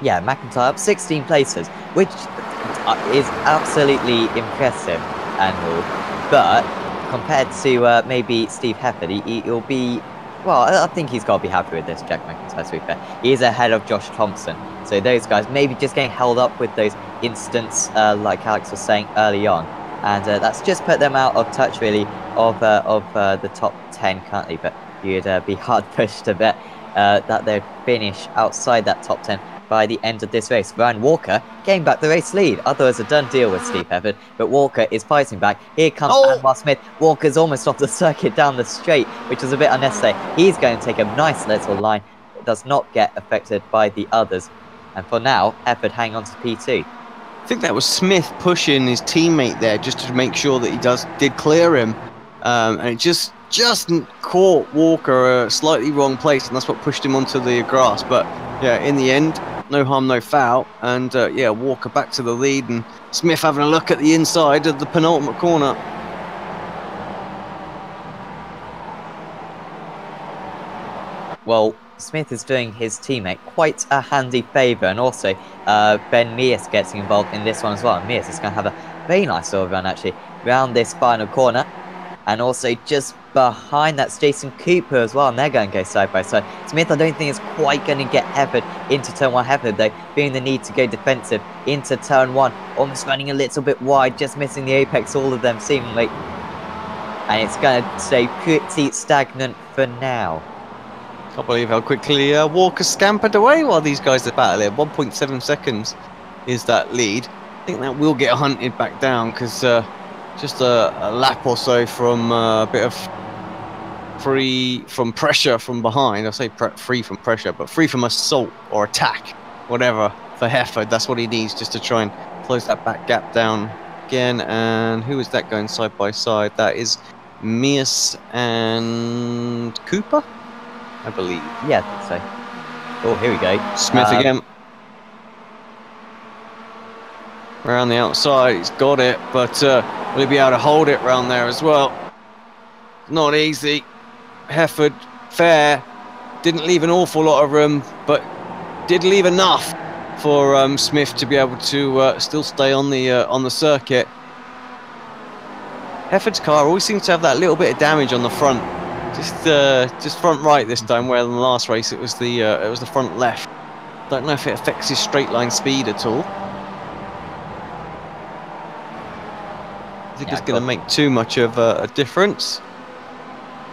Yeah, McIntyre up 16 places, which is absolutely impressive and all. But compared to maybe Steve Hefford, he'll be... Well, I think he's got to be happy with this, Jack McIntyre, to be fair. He is ahead of Josh Thompson. So those guys maybe just getting held up with those incidents, like Alex was saying early on. And that's just put them out of touch, really, of the top 10 currently. But you'd be hard-pushed to bet that they'd finish outside that top 10 by the end of this race. Ryan Walker getting back the race lead. Otherwise, a done deal with Steve Hefford, but Walker is fighting back. Here comes Anwar Smith. Walker's almost off the circuit down the straight, which was a bit unnecessary. He's going to take a nice little line. It does not get affected by the others. And for now, Hefford hang on to P2. I think that was Smith pushing his teammate there just to make sure that he did clear him, and it just caught Walker a slightly wrong place, and that's what pushed him onto the grass. But yeah, in the end, no harm, no foul, and yeah, Walker back to the lead, and Smith having a look at the inside of the penultimate corner. Well, Smith is doing his teammate quite a handy favour, and also Ben Mears gets involved in this one as well. And Mears is going to have a very nice little run actually round this final corner, and also just behind that's Jason Cooper as well, and they're going to go side by side. Smith, I don't think is quite going to get Hefford into turn one. Hefford though, feeling the need to go defensive into turn one, almost running a little bit wide, just missing the apex, all of them seemingly, and it's going to stay pretty stagnant for now. Can't believe how quickly Walker scampered away while these guys are battling. 1.7 seconds is that lead. I think that will get hunted back down, because just a lap or so from a bit of free from pressure from behind. I say free from pressure, but free from assault or attack, whatever, for Hefford. That's what he needs, just to try and close that back gap down again. And who is that going side by side? That is Mears and Cooper, I believe. Yeah, I think so. Oh, here we go. Smith again. Around the outside, he's got it, but will he be able to hold it round there as well? Not easy. Hefford, fair. Didn't leave an awful lot of room, but did leave enough for Smith to be able to still stay on the circuit. Hefford's car always seems to have that little bit of damage on the front. Just front right this time, where in the last race it was the front left. Don't know if it affects his straight line speed at all. I think it's going to make too much of a difference.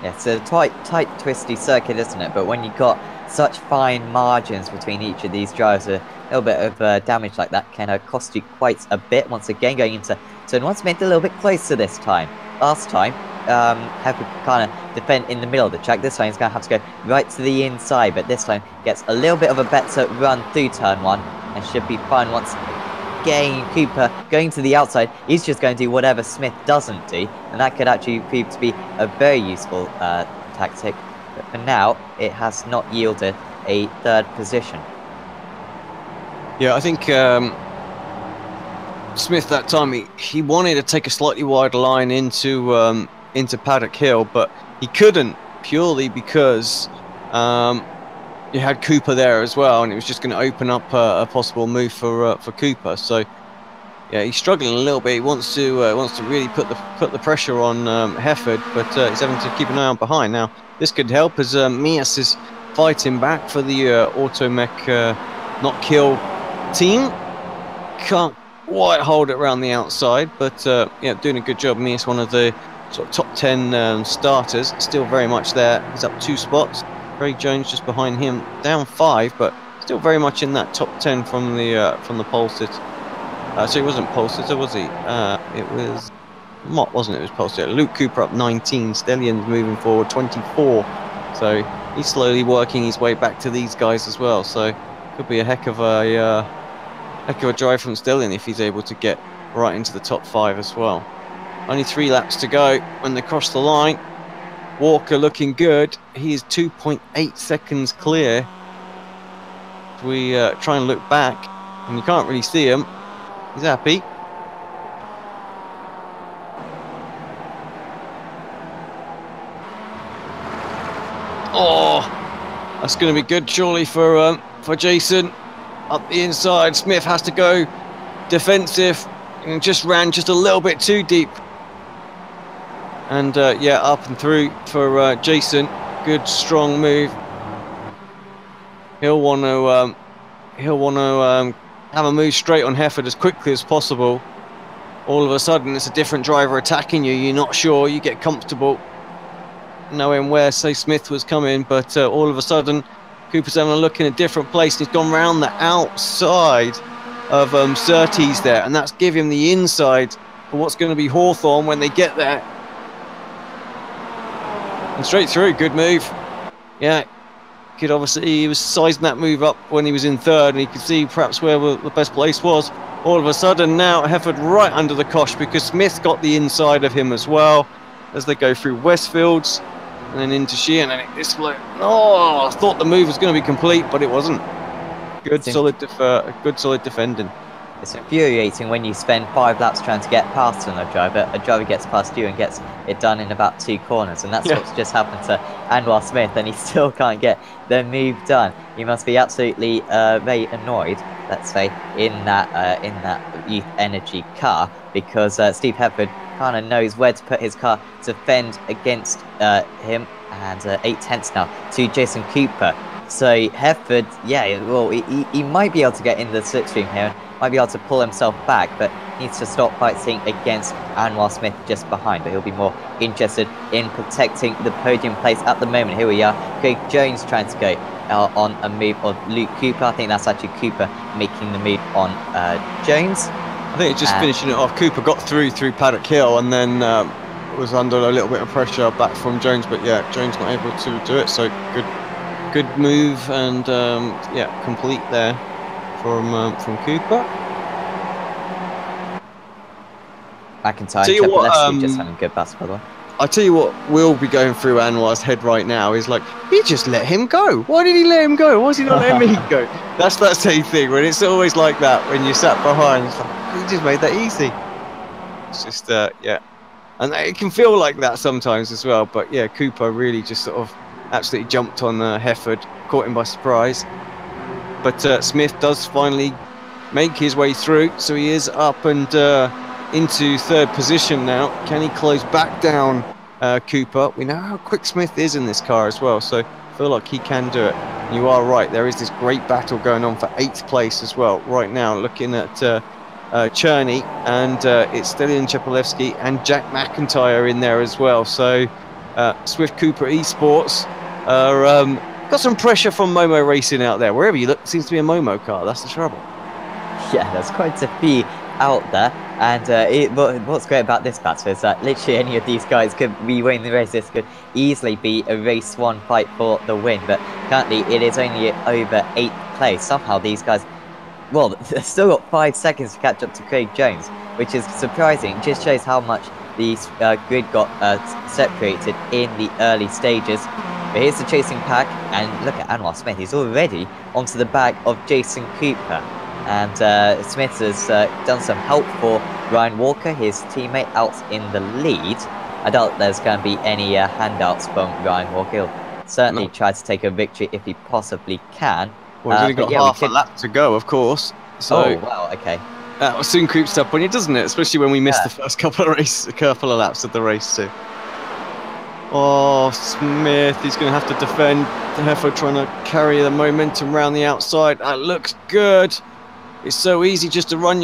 Yeah, it's a tight, twisty circuit, isn't it? But when you've got such fine margins between each of these drives, a little bit of damage like that can cost you quite a bit. Once again, going into turn one's made it a little bit closer this time. Last time, have to kind of defend in the middle of the track. This time he's going to have to go right to the inside, but this time gets a little bit of a better run through turn one and should be fine once getting Cooper going to the outside. He's just going to do whatever Smith doesn't do, and that could actually prove to be a very useful tactic. But for now, it has not yielded a third position. Yeah, I think Smith that time he wanted to take a slightly wider line into Paddock Hill, but he couldn't purely because you had Cooper there as well, and it was just going to open up a possible move for Cooper. So yeah, he's struggling a little bit. He wants to really put the pressure on Hefford, but he's having to keep an eye on behind. Now this could help as Mias is fighting back for the Automech not kill team. Can't quite hold it around the outside, but yeah, doing a good job. Mias, one of the sort of top 10 starters, still very much there. He's up 2 spots. Craig Jones just behind him, down 5, but still very much in that top 10 from the pole sit. So he wasn't pole sitter, was he? It was Mott, wasn't it? It was pole sitter. Luke Cooper up 19. Stellian's moving forward 24. So he's slowly working his way back to these guys as well. So could be a heck of a drive from Stellian if he's able to get right into the top 5 as well. Only 3 laps to go when they cross the line. Walker looking good. He is 2.8 seconds clear. We try and look back, and you can't really see him. He's happy. Oh, that's going to be good, surely, for Jason. Up the inside, Smith has to go defensive and just ran just a little bit too deep. And yeah, up and through for Jason. Good, strong move. He'll want to have a move straight on Hefford as quickly as possible. All of a sudden, it's a different driver attacking you. You're not sure. You get comfortable knowing where, say, Smith was coming, but all of a sudden, Cooper's having a look in a different place. He's gone round the outside of Surtees there, and that's giving him the inside for what's going to be Hawthorne when they get there. And straight through, good move. Yeah, could obviously, he was sizing that move up when he was in 3rd, and he could see perhaps where the best place was. All of a sudden now, Hefford right under the cosh because Smith got the inside of him as well as they go through Westfields and then into Sheehan, and this bloke, oh, I thought the move was going to be complete, but it wasn't. Good solid defending. It's infuriating when you spend 5 laps trying to get past a driver gets past you and gets it done in about 2 corners, and that's what's just happened to Anwar Smith, and he still can't get the move done. He must be absolutely very annoyed, let's say, in that Youth Energy car, because Steve Hefford kind of knows where to put his car to fend against him, and 8/10 now to Jason Cooper. So Hefford, yeah, well, he might be able to get in the slipstream here, might be able to pull himself back, but needs to stop fighting against Anwar Smith just behind. But he'll be more interested in protecting the podium place at the moment. Here we are, Craig Jones trying to go on a move on Luke Cooper. I think that's actually Cooper making the move on Jones. I think it's just finishing it off. Cooper got through Paddock Hill and then was under a little bit of pressure back from Jones, but yeah, Jones not able to do it. So good move, and yeah, complete there from Cooper. McIntyre and Tepelevsky just having good battles, by the way. I tell you what will be going through Anwar's head right now is like, he just let him go. Why did he let him go? Why is he not letting me go? That's that same thing when it's always like that when you sat behind. It's like, he just made that easy. It's just yeah, and it can feel like that sometimes as well. But yeah, Cooper really just sort of absolutely jumped on Hefford, caught him by surprise. But Smith does finally make his way through, so he is up and into 3rd position now. Can he close back down Cooper? We know how quick Smith is in this car as well, so I feel like he can do it. You are right, there is this great battle going on for 8th place as well right now, looking at Cherney, and it's Stellian Tepelevsky and Jack McIntyre in there as well. So Swift Cooper Esports are got some pressure from Momo Racing out there. Wherever you look, it seems to be a Momo car. That's the trouble. Yeah, there's quite a few out there, and what's great about this battle is that literally any of these guys could be winning the race. This could easily be a race 1 fight for the win, but currently it is only over 8th place. Somehow these guys well, they've still got 5 seconds to catch up to Craig Jones, which is surprising. It just shows how much the grid got separated in the early stages. But here's the chasing pack, and look at Anwar Smith. He's already onto the back of Jason Cooper. And Smith has done some help for Ryan Walker, his teammate, out in the lead. I doubt there's going to be any handouts from Ryan Walker. He'll certainly try to take a victory if he possibly can. Well, he's only got half a lap to go, of course. So oh, wow, okay. That will soon creeps up on you, doesn't it? Especially when we missed the first couple of laps of the race too. Oh, Smith, he's going to have to defend. Heifer trying to carry the momentum around the outside. That looks good. It's so easy just to run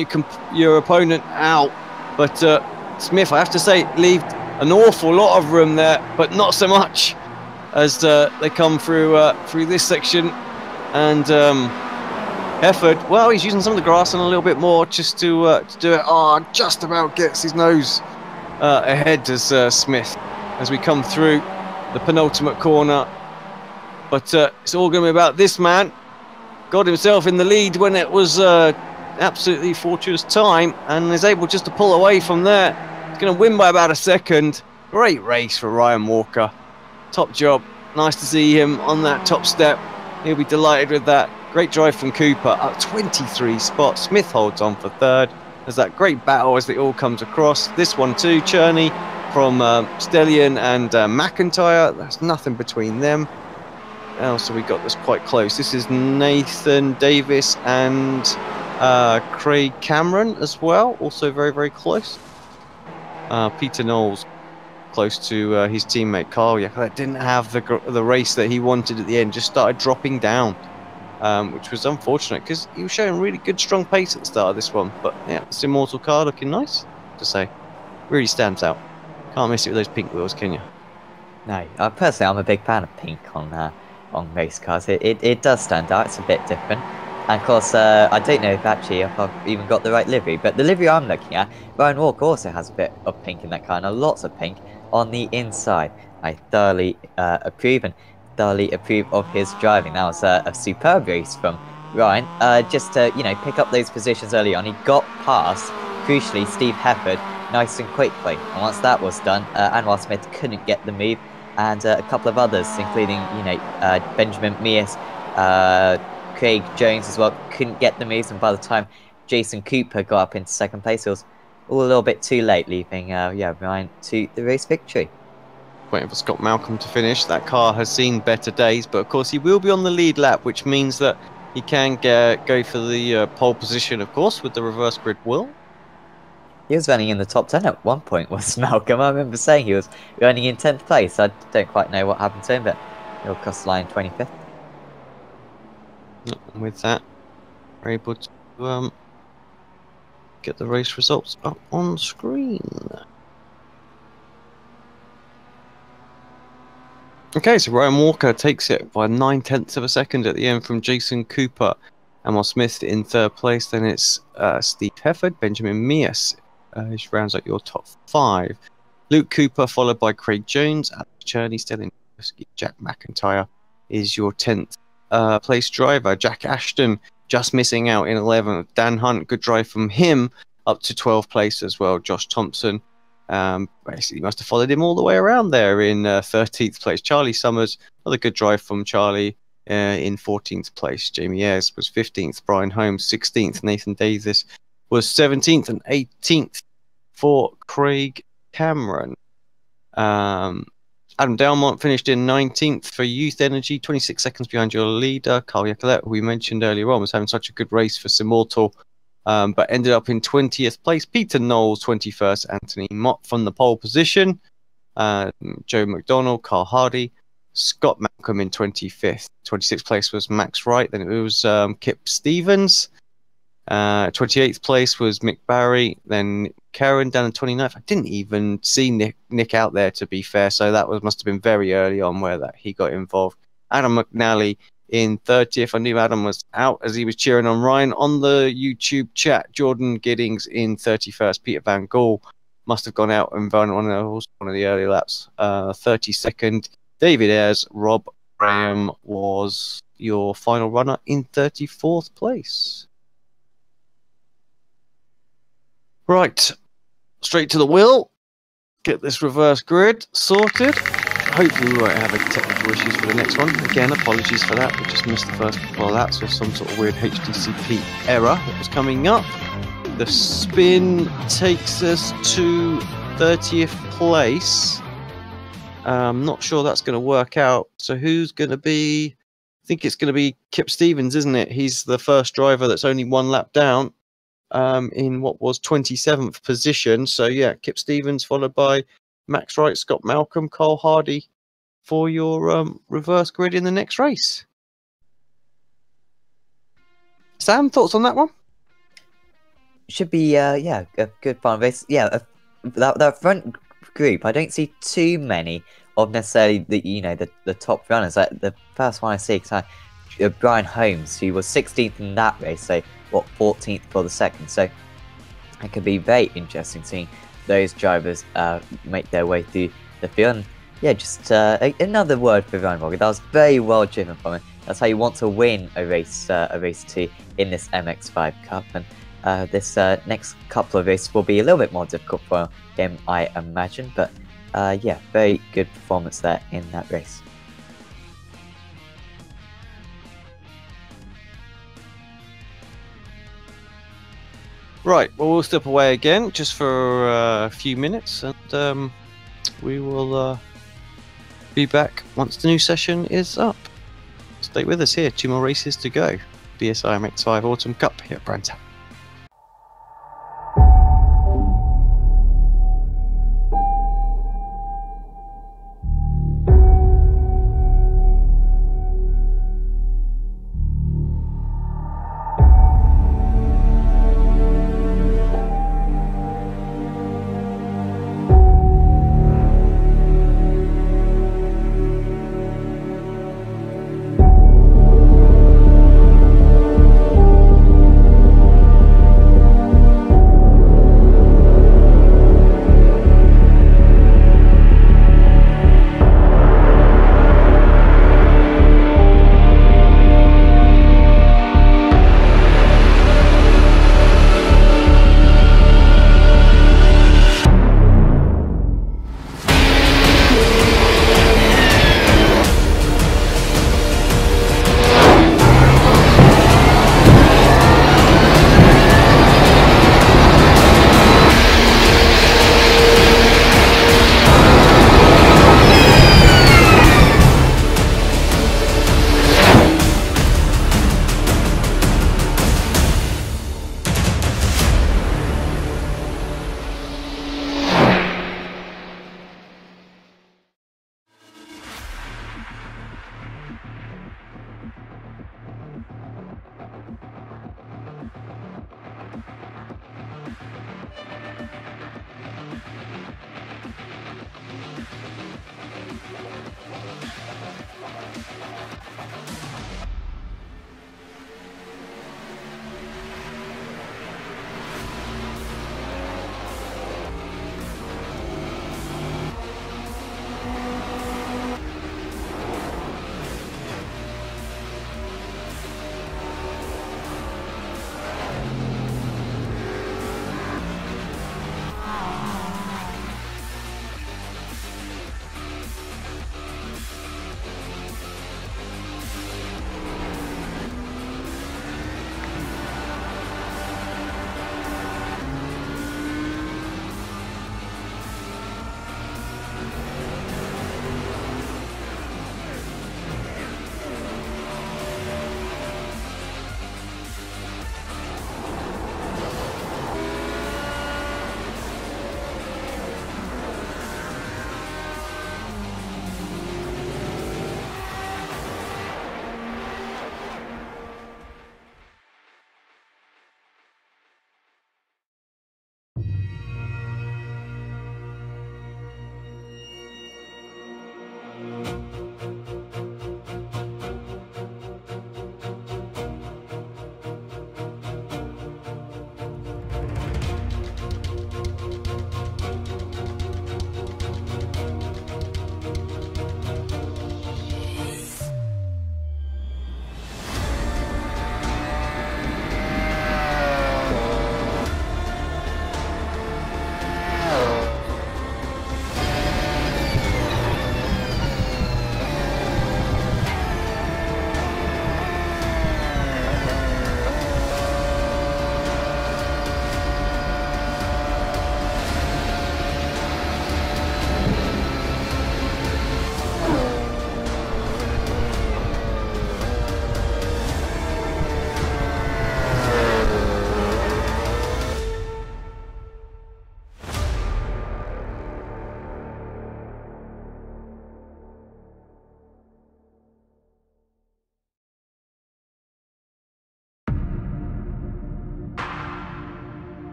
your opponent out. But Smith, I have to say, leave an awful lot of room there, but not so much as they come through this section. And Hefford, well, he's using some of the grass and a little bit more just to do it. Oh, just about gets his nose ahead as Smith as we come through the penultimate corner. But it's all going to be about this man. Got himself in the lead when it was absolutely fortuitous time and is able just to pull away from there. He's going to win by about a second. Great race for Ryan Walker. Top job. Nice to see him on that top step. He'll be delighted with that. Great drive from Cooper, up 23 spots. Smith holds on for third. There's that great battle as it all comes across. This one too, Cherney from Stellion and McIntyre. There's nothing between them. So we got this quite close. This is Nathan Davis and Craig Cameron as well. Also very, very close. Peter Knowles close to his teammate Carl. Yeah, that didn't have the race that he wanted at the end. Just started dropping down, which was unfortunate because he was showing really good, strong pace at the start of this one. But yeah, this Immortal car looking nice to say. Really stands out. Can't miss it with those pink wheels, can you? No, personally, I'm a big fan of pink on race cars. It does stand out. It's a bit different. And of course, I don't know if I've even got the right livery, but the livery I'm looking at, Ryan Walker also has a bit of pink in that car, and lots of pink on the inside. I thoroughly approve of his driving. That was a superb race from Ryan. Just to pick up those positions early on, he got past, crucially, Steve Hefford nice and quickly. And once that was done, Anwar Smith couldn't get the move, and a couple of others, including Benjamin Mears, Craig Jones as well, couldn't get the moves, and by the time Jason Cooper got up into second place, it was all a little bit too late, leaving Ryan to the race victory. Waiting for Scott Malcolm to finish. That car has seen better days, but of course he will be on the lead lap, which means that he can go for the pole position, of course, with the reverse grid wheel. He was running in the top 10 at one point, was Malcolm. I remember saying he was running in 10th place. I don't quite know what happened to him, but he'll cross the line 25th. With that, we're able to get the race results up on screen. Okay, so Ryan Walker takes it by 9/10 of a second at the end from Jason Cooper. Emil Smith in third place. Then it's Steve Hefford, Benjamin Mears, which rounds out your top 5. Luke Cooper, followed by Craig Jones, Alex Cherney, Stellion, Jack McIntyre is your 10th place driver. Jack Ashton just missing out in 11th. Dan Hunt, good drive from him, up to 12th place as well. Josh Thompson basically must have followed him all the way around there in 13th place. Charlie Summers, another good drive from Charlie in 14th place. Jamie Ayres was 15th. Brian Holmes 16th. Nathan Davis was 17th, and 18th for Craig Cameron. Adam Delmont finished in 19th for Youth Energy, 26 seconds behind your leader, Carl Yacolet, who we mentioned earlier on, was having such a good race for Simortal, but ended up in 20th place. Peter Knowles, 21st. Anthony Mott from the pole position. Joe McDonald, Carl Hardy. Scott Malcolm in 25th. 26th place was Max Wright. Then it was Kip Stevens. 28th place was Mick Barry. Then Karen down in 29th. I didn't even see Nick out there, to be fair, so that must have been very early on where he got involved. Adam McNally in 30th. I knew Adam was out as he was cheering on Ryan on the YouTube chat. Jordan Giddings in 31st. Peter Van Gaal must have gone out and run on one of the early laps. 32nd. David Ayres. Rob Graham was your final runner in 34th place. Right, straight to the wheel. Get this reverse grid sorted. Hopefully we won't have any technical issues for the next one. Again, apologies for that. We just missed the first couple of laps with some sort of weird HDCP error that was coming up. The spin takes us to 30th place. Not sure that's going to work out. So who's going to be... I think it's going to be Kip Stevens, isn't it? He's the first driver that's only one lap down in what was 27th position. So yeah, Kip Stevens followed by Max Wright, Scott Malcolm, Cole Hardy for your reverse grid in the next race. Sam, thoughts on that one? Should be yeah, a good fun race. Yeah, that front group, I don't see too many of necessarily the top runners. Like the first one I see, Brian Holmes, who was 16th in that race, so what, 14th for the second. So it could be very interesting seeing those drivers make their way through the field. And yeah, just another word for Ryan Vogel. That was very well driven from him. That's how you want to win a race 2 in this MX5 Cup. And this next couple of races will be a little bit more difficult for him, I imagine. But yeah, very good performance there in that race. Right, well, we'll step away again just for a few minutes, and we will be back once the new session is up. Stay with us here, 2 more races to go. BSR MX5 Autumn Cup here at Brands Hatch.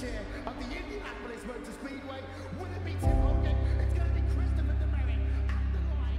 chair of the Indianapolis Motor Speedway. Will it be Tim Hogan? It's going to be Christopher DeMary at the line.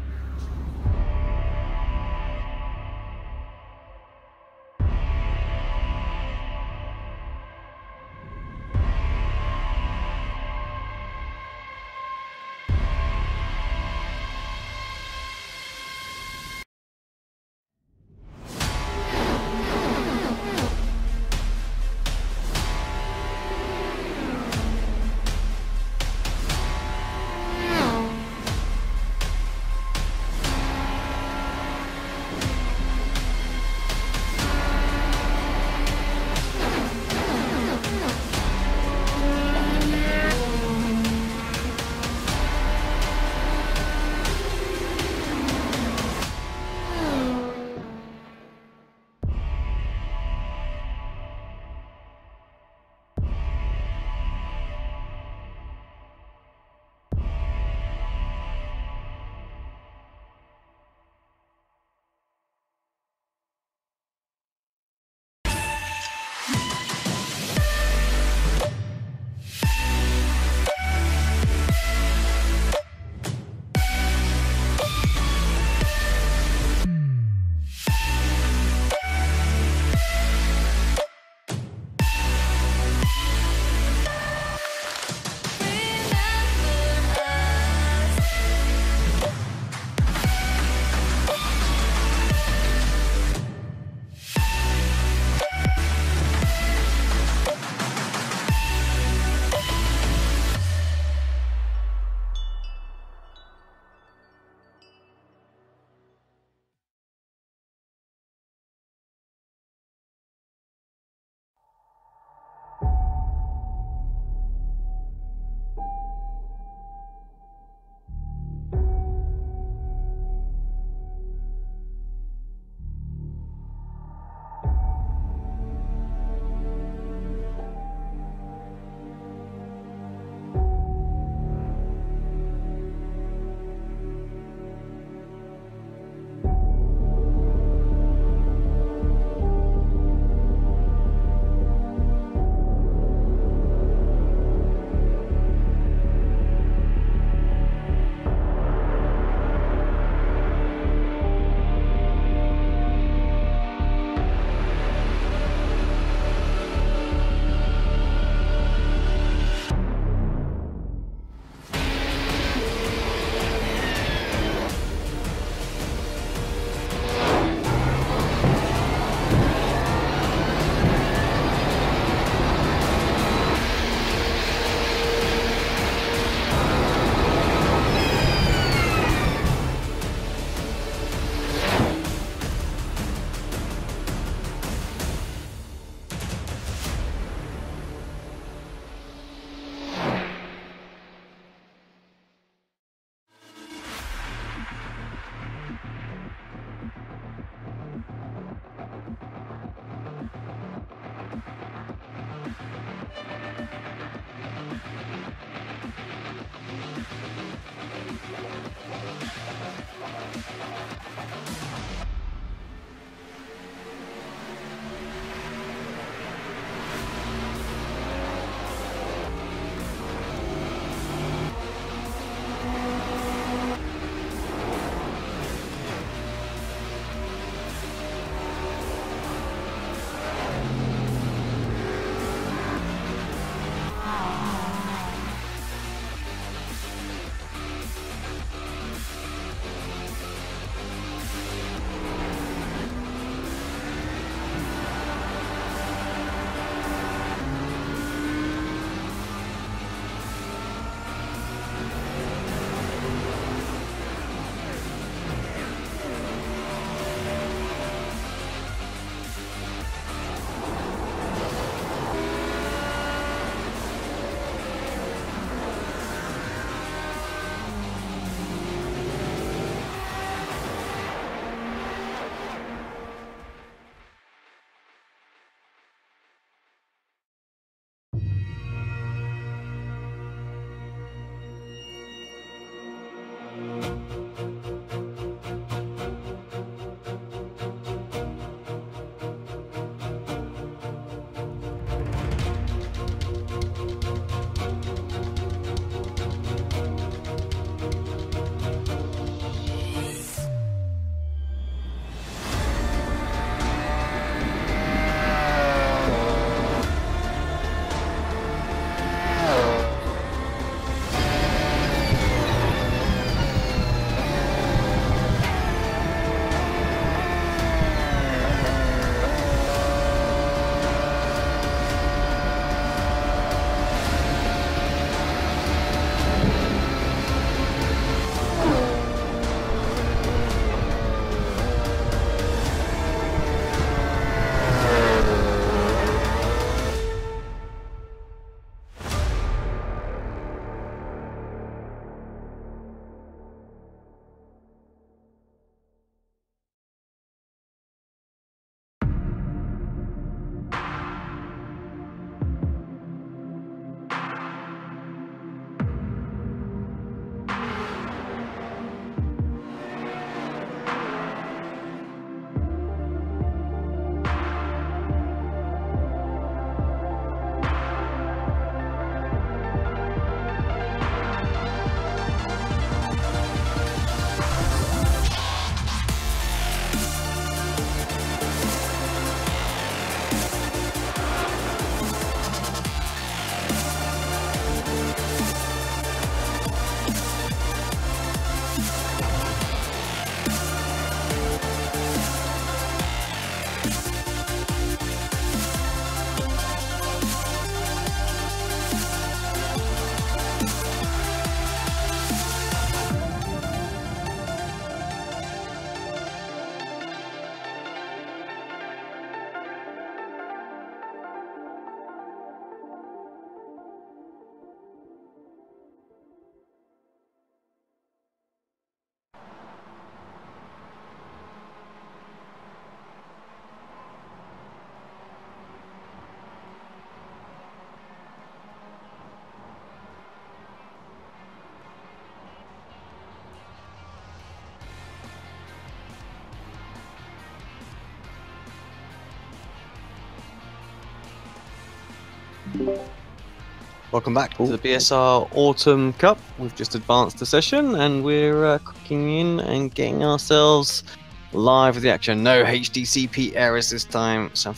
Welcome back to the BSR Autumn Cup. We've just advanced the session and we're clicking in and getting ourselves live with the action. No HDCP errors this time. So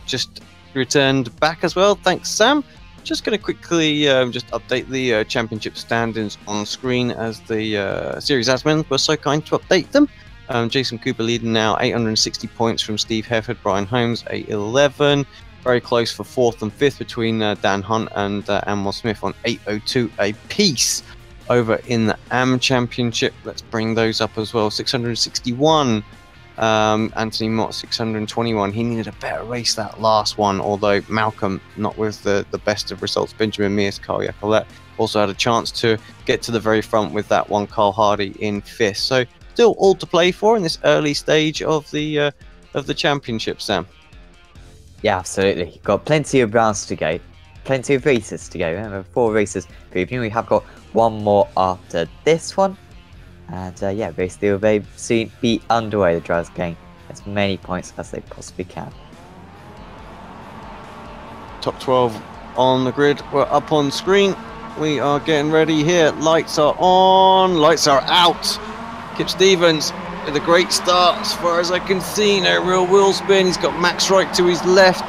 just returned back as well. Thanks, Sam. Just going to quickly just update the championship standings on screen as the series admin were so kind to update them. Jason Cooper leading now 860 points from Steve Hefford, Brian Holmes 811. Very close for 4th and 5th between Dan Hunt and Amwell Smith on 802 apiece. Over in the AM Championship, let's bring those up as well. 661. Anthony Mott 621. He needed a better race that last one, although Malcolm not with the best of results. Benjamin Mears, Carl Yacolet also had a chance to get to the very front with that one. Carl Hardy in 5th. So still all to play for in this early stage of the championship, Sam. Yeah, absolutely. Got plenty of rounds to go, plenty of races to go. Remember, 4 races per evening. We have got one more after this one. And yeah, basically will very soon be underway. The drivers getting as many points as they possibly can. Top 12 on the grid. We're up on screen. We are getting ready here. Lights are on. Lights are out. Kip Stevens with a great start as far as I can see. No real wheel spin. He's got Max Wright to his left.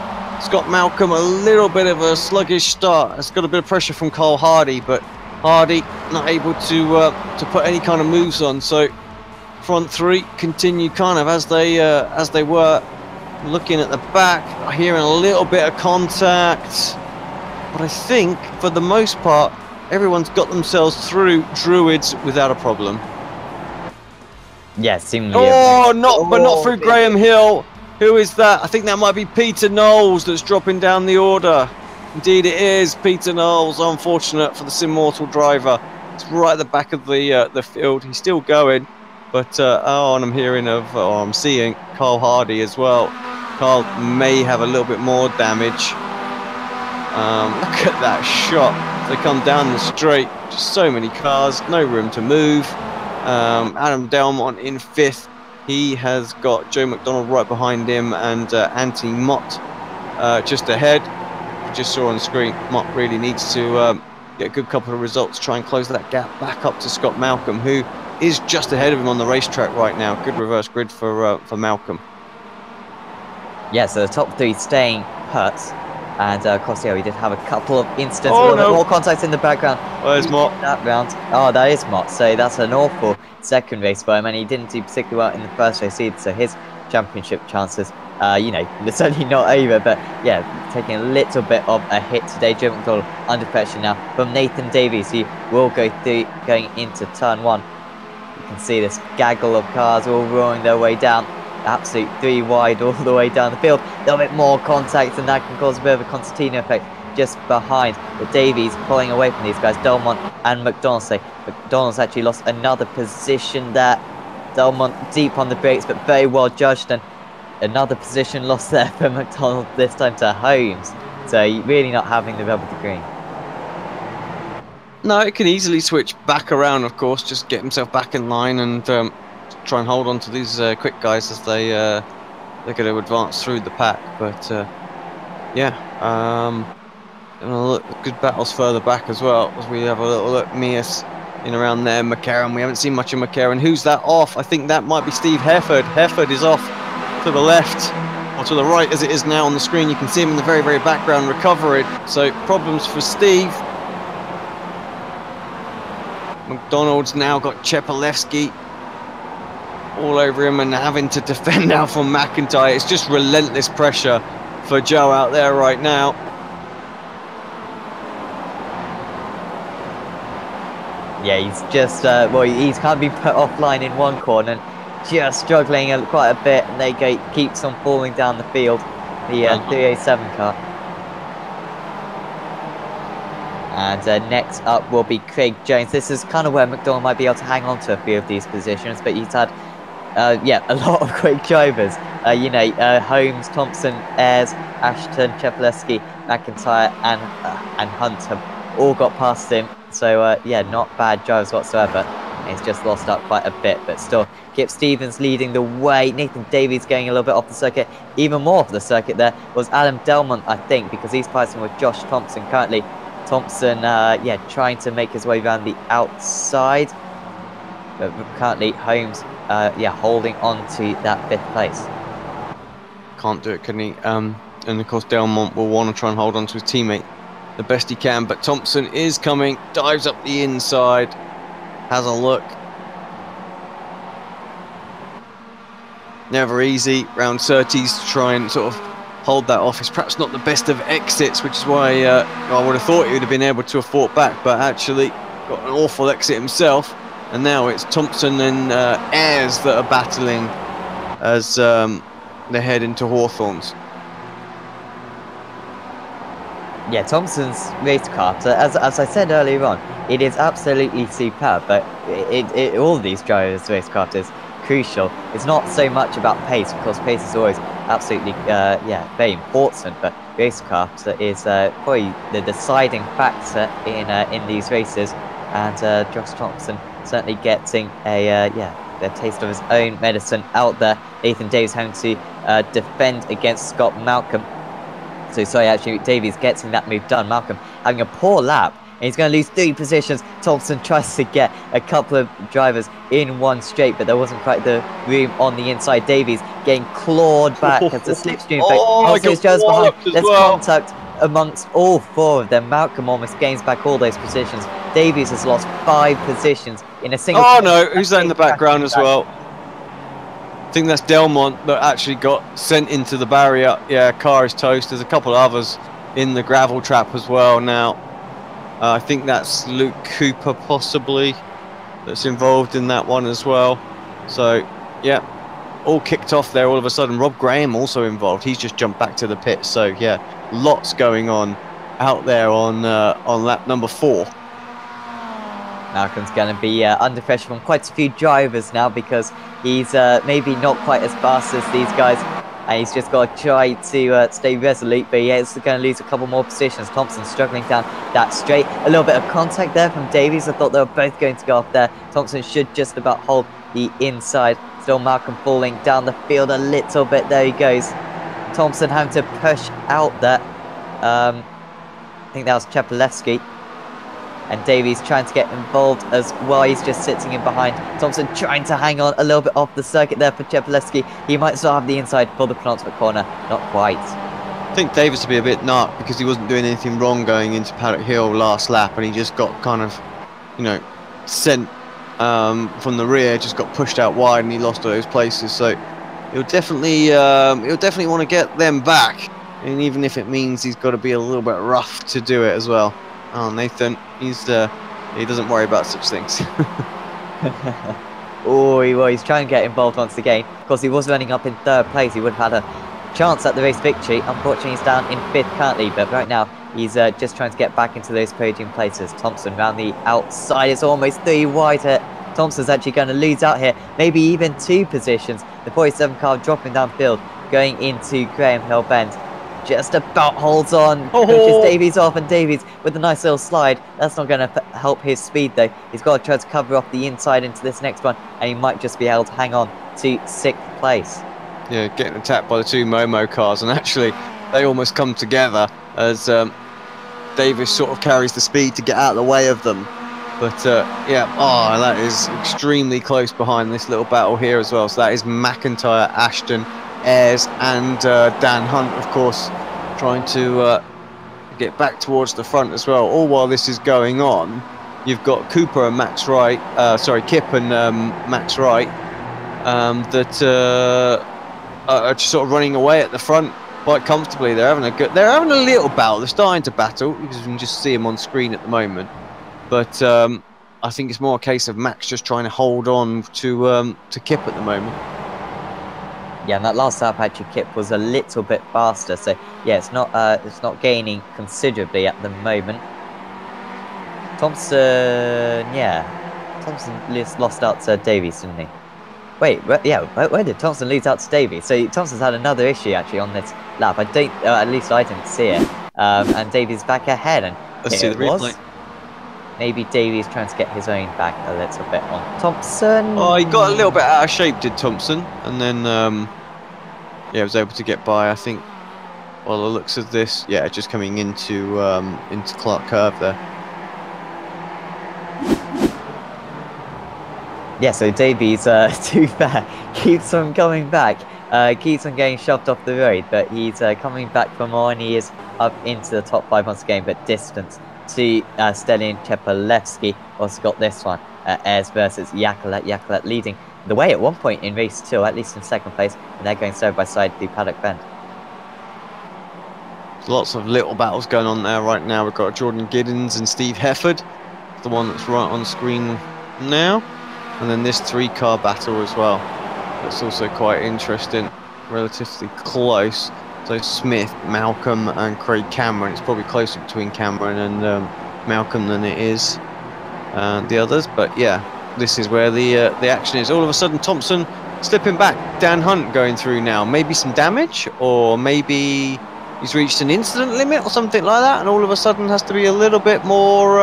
Scott Malcolm a little bit of a sluggish start. It's got a bit of pressure from Carl Hardy, but Hardy not able to put any kind of moves on. So front 3 continue kind of as they were. Looking at the back, hearing a little bit of contact, but I think for the most part everyone's got themselves through Druids without a problem. Yeah, seemingly. But not through Graham Hill. Who is that? I think that might be Peter Knowles that's dropping down the order. Indeed it is Peter Knowles. Unfortunate for the Simmortal driver. It's right at the back of the field. He's still going, but and I'm seeing Carl Hardy as well. Carl may have a little bit more damage. Look at that shot. They come down the straight. Just so many cars, no room to move. Adam Delmont in 5th. He has got Joe McDonald right behind him and Anthony Mott just ahead. Just saw on the screen, Mott really needs to get a good couple of results, try and close that gap back up to Scott Malcolm, who is just ahead of him on the racetrack right now. Good reverse grid for Malcolm. Yeah, so the top 3 staying put. And of course, yeah, we did have a couple of incidents, a little bit more contact in the background. Where's Mott? That round. Oh, that is Mott. So that's an awful second race for him, and he didn't do particularly well in the first race either. So his championship chances, it's certainly not over. But yeah, taking a little bit of a hit today. Joe McDonald under pressure now from Nathan Davies. He will go through going into turn 1. You can see this gaggle of cars all roaring their way down. Absolute 3 wide all the way down the field. A little bit more contact, and that can cause a bit of a concertina effect just behind. But Davies pulling away from these guys, Delmont and McDonald. So McDonald's actually lost another position there. Delmont deep on the brakes, but very well judged, and another position lost there for McDonald, this time to Holmes. So really not having the rub of the green. No, it can easily switch back around, of course, just get himself back in line and try and hold on to these quick guys as they're going to advance through the pack. But look, good battles further back as well as we have a little look. Mears in around there, McCarran. We haven't seen much of McCarran. Who's that off? I think that might be Steve Hefford. Hefford is off to the left, or to the right as it is now on the screen. You can see him in the very, very background recovering. So problems for Steve. McDonald's now got Chepalewski all over him and having to defend now from McIntyre. It's just relentless pressure for Joe out there right now. Yeah, he's just, he's kind of been put offline in one corner and just struggling quite a bit, and they keeps on falling down the field, the 387 car. And next up will be Craig Jones. This is kind of where McDonald might be able to hang on to a few of these positions, but he's had a lot of quick drivers. Holmes, Thompson, Ayres, Ashton, Chepalewski, McIntyre, and Hunt have all got past him. So not bad drivers whatsoever. And he's just lost out quite a bit, but still, Kip Stevens leading the way. Nathan Davies going a little bit off the circuit. Even more off the circuit there was Adam Delmont, I think, because he's fighting with Josh Thompson currently. Thompson, yeah, trying to make his way around the outside. But currently, Holmes, yeah, holding on to that 5th place. Can't do it, can he? And of course, Delmont will want to try and hold on to his teammate the best he can. But Thompson is coming, dives up the inside, has a look. Never easy. Round 30s to try and sort of hold that off. It's perhaps not the best of exits, which is why I would have thought he would have been able to have fought back, but actually got an awful exit himself. And now it's Thompson and Ayres that are battling as they head into Hawthorns. Yeah, Thompson's race car, so as I said earlier on, it is absolutely superb, but all of these drivers' racecraft is crucial. It's not so much about pace, because pace is always absolutely, yeah, very important, but racecraft is probably the deciding factor in these races, and Josh Thompson certainly getting a taste of his own medicine out there. Nathan Davies having to defend against Scott Malcolm. So sorry, actually, Davies getting that move done. Malcolm having a poor lap, and he's going to lose 3 positions. Thompson tries to get a couple of drivers in one straight, but there wasn't quite the room on the inside. Davies getting clawed back as the slipstream effect. Also, his drivers behind. There's contact amongst all 4 of them. Malcolm almost gains back all those positions. Davies has lost 5 positions in a single... Oh no, who's that in the background as well? I think that's Delmont that actually got sent into the barrier. Yeah, car is toast. There's a couple of others in the gravel trap as well now. I think that's Luke Cooper possibly that's involved in that one as well. So, yeah, all kicked off there all of a sudden. Rob Graham also involved. He's just jumped back to the pit. So, yeah, lots going on out there on lap number 4. Malcolm's going to be under pressure from quite a few drivers now, because he's maybe not quite as fast as these guys, and he's just got to try to stay resolute, but he is going to lose a couple more positions. Thompson struggling down that straight. A little bit of contact there from Davies. I thought they were both going to go off there. Thompson should just about hold the inside. Still Malcolm falling down the field a little bit. There he goes. Thompson having to push out there. I think that was Chepalewski. And Davies trying to get involved as well. He's just sitting in behind. Thompson trying to hang on a little bit off the circuit there for Chepalewski. He might still have the inside for the penultimate corner. Not quite. I think Davies would be a bit nut because he wasn't doing anything wrong going into Paddock Hill last lap, and he just got kind of, you know, sent from the rear, just got pushed out wide, and he lost all those places. So he'll definitely want to get them back, and even if it means he's got to be a little bit rough to do it as well. Oh, Nathan, he doesn't worry about such things. Oh, he's trying to get involved once again. Of course, he was running up in 3rd place. He would have had a chance at the race victory. Unfortunately, he's down in 5th currently, but right now he's just trying to get back into those podium places. Thompson round the outside. It's almost 3 wide here. Thompson's actually going to lose out here, maybe even 2 positions. The 47 car dropping downfield, going into Graham Hill Bend. Just about holds on, pushes Davies off, and Davies with a nice little slide. That's not going to help his speed though. He's got to try to cover off the inside into this next one, and he might just be able to hang on to 6th place. Yeah, getting attacked by the 2 Momo cars, and actually they almost come together as Davies sort of carries the speed to get out of the way of them. But yeah, that is extremely close behind this little battle here as well. So that is McIntyre, Ashton, Ayres and Dan Hunt, of course, trying to get back towards the front as well. All while this is going on, you've got Cooper and Max Wright, Kip and Max Wright, that are just sort of running away at the front quite comfortably. They're having a little battle. They're starting to battle because you can just see them on screen at the moment. But I think it's more a case of Max just trying to hold on to Kip at the moment. Yeah, and that last lap actually Kip was a little bit faster, so yeah, it's not gaining considerably at the moment. Thompson just lost out to Davies, didn't he? Wait, where did Thompson lose out to Davies? So Thompson's had another issue actually on this lap. At least I didn't see it. And Davies back ahead, and let's see the replay. maybe Davies trying to get his own back a little bit on Thompson. Oh, he got a little bit out of shape, did Thompson, and then yeah, was able to get by. I think. Well, the looks of this, yeah, just coming into Clark Curve there. Yeah, so Davies, too fair, keeps on coming back, keeps on getting shoved off the road, but he's coming back for more, and he is up into the top 5 once again, but distance to Stelian Chepalevsky. Also got this one, Ayres versus Yakulat. Yakulat leading the way at one point in race 2, at least in 2nd place, and they're going side by side through Paddock Bend. Lots of little battles going on there right now. We've got Jordan Giddens and Steve Hefford, the one that's right on screen now. And then this 3-car battle as well. That's also quite interesting, relatively close. So Smith, Malcolm and Craig Cameron. It's probably closer between Cameron and Malcolm than it is the others. But yeah, this is where the action is. All of a sudden Thompson slipping back. Dan Hunt going through now. Maybe some damage, or maybe he's reached an incident limit or something like that, and all of a sudden has to be a little bit more,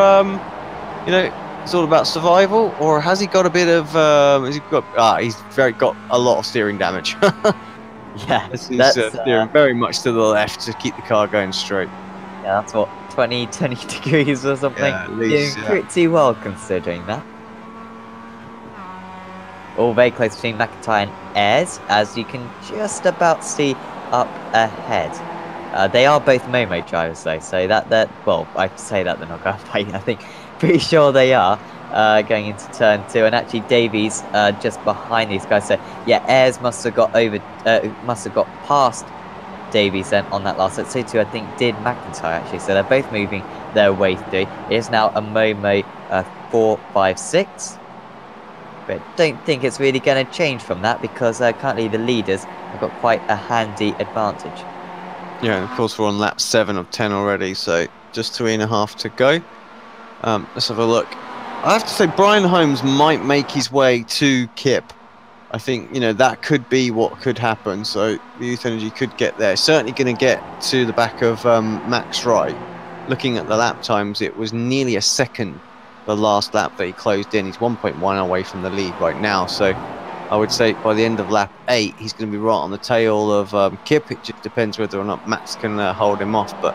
you know, it's all about survival. Or has he got a bit of? Has he got? He's got a lot of steering damage. Yeah, he's steering very much to the left to keep the car going straight. Yeah, that's what 20 degrees or something. Yeah, at least, doing pretty well considering that. All very close between McIntyre and Ayres, as you can just about see up ahead. They are both Momo drivers though, so that well, I say that they're not going to fight. I think pretty sure they are going into turn 2, and actually Davies just behind these guys. So yeah, Ayres must have got past Davies then on that last set. So too, I think did McIntyre actually. So they're both moving their way through. It is now a Momo 4, 5, 6. But don't think it's really going to change from that, because currently the leaders have got quite a handy advantage. Yeah, and of course we're on lap 7 of 10 already, so just 3.5 to go. Let's have a look. I have to say Brian Holmes might make his way to Kip. I think, you know, that could be what could happen. So the Youth Energy could get there. Certainly going to get to the back of Max Wright. Looking at the lap times, it was nearly a second the last lap that he closed in. He's 1.1 away from the lead right now. So I would say by the end of lap 8, he's going to be right on the tail of Kip. It just depends whether or not Max can hold him off. But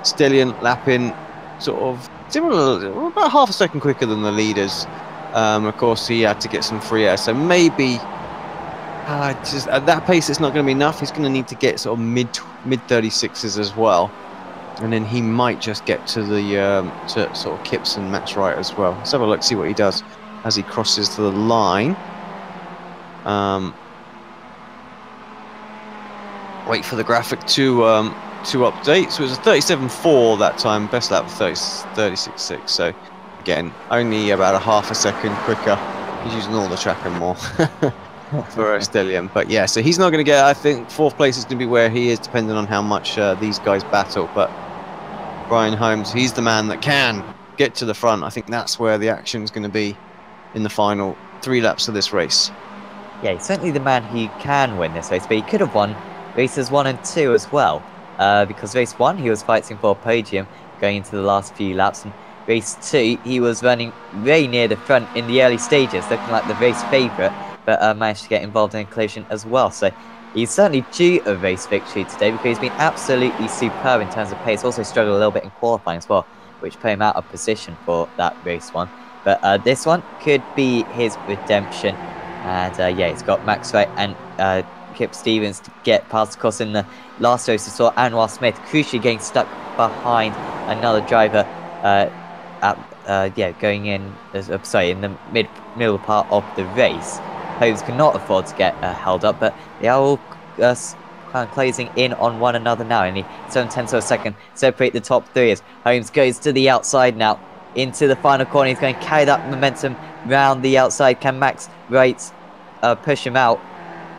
Stillion lapping sort of similar, about half a second quicker than the leaders. Of course, he had to get some free air. So maybe just at that pace, it's not going to be enough. He's going to need to get sort of mid 36s as well. And then he might just get to the to sort of Kips and Max Wright as well. Let's have a look, see what he does as he crosses to the line. Wait for the graphic to update. So it was a 37.4 that time, best lap of 36.6. So again, only about a half a second quicker. He's using all the track and more for Stellium. But yeah, so he's not going to get, I think 4th place is going to be where he is, depending on how much these guys battle. But Brian Holmes, he's the man that can get to the front. I think that's where the action is going to be in the final 3 laps of this race. Yeah, he's certainly the man who can win this race, but he could have won races 1 and 2 as well. Because race 1, he was fighting for a podium going into the last few laps, and race 2, he was running very near the front in the early stages, looking like the race favourite, but managed to get involved in a collision as well. So he's certainly due a race victory today, because he's been absolutely superb in terms of pace. Also struggled a little bit in qualifying as well, which put him out of position for that race 1. But this one could be his redemption. And yeah, he's got Max Wright and Kip Stevens to get past. Of course, in the last race we saw Anwar Smith crucially getting stuck behind another driver going in in the middle part of the race. Holmes cannot afford to get held up, but they are all kind of closing in on one another now. Only 7/10 of a second separate the top 3 as Holmes goes to the outside now into the final corner. He's going to carry that momentum round the outside. Can Max Wright push him out?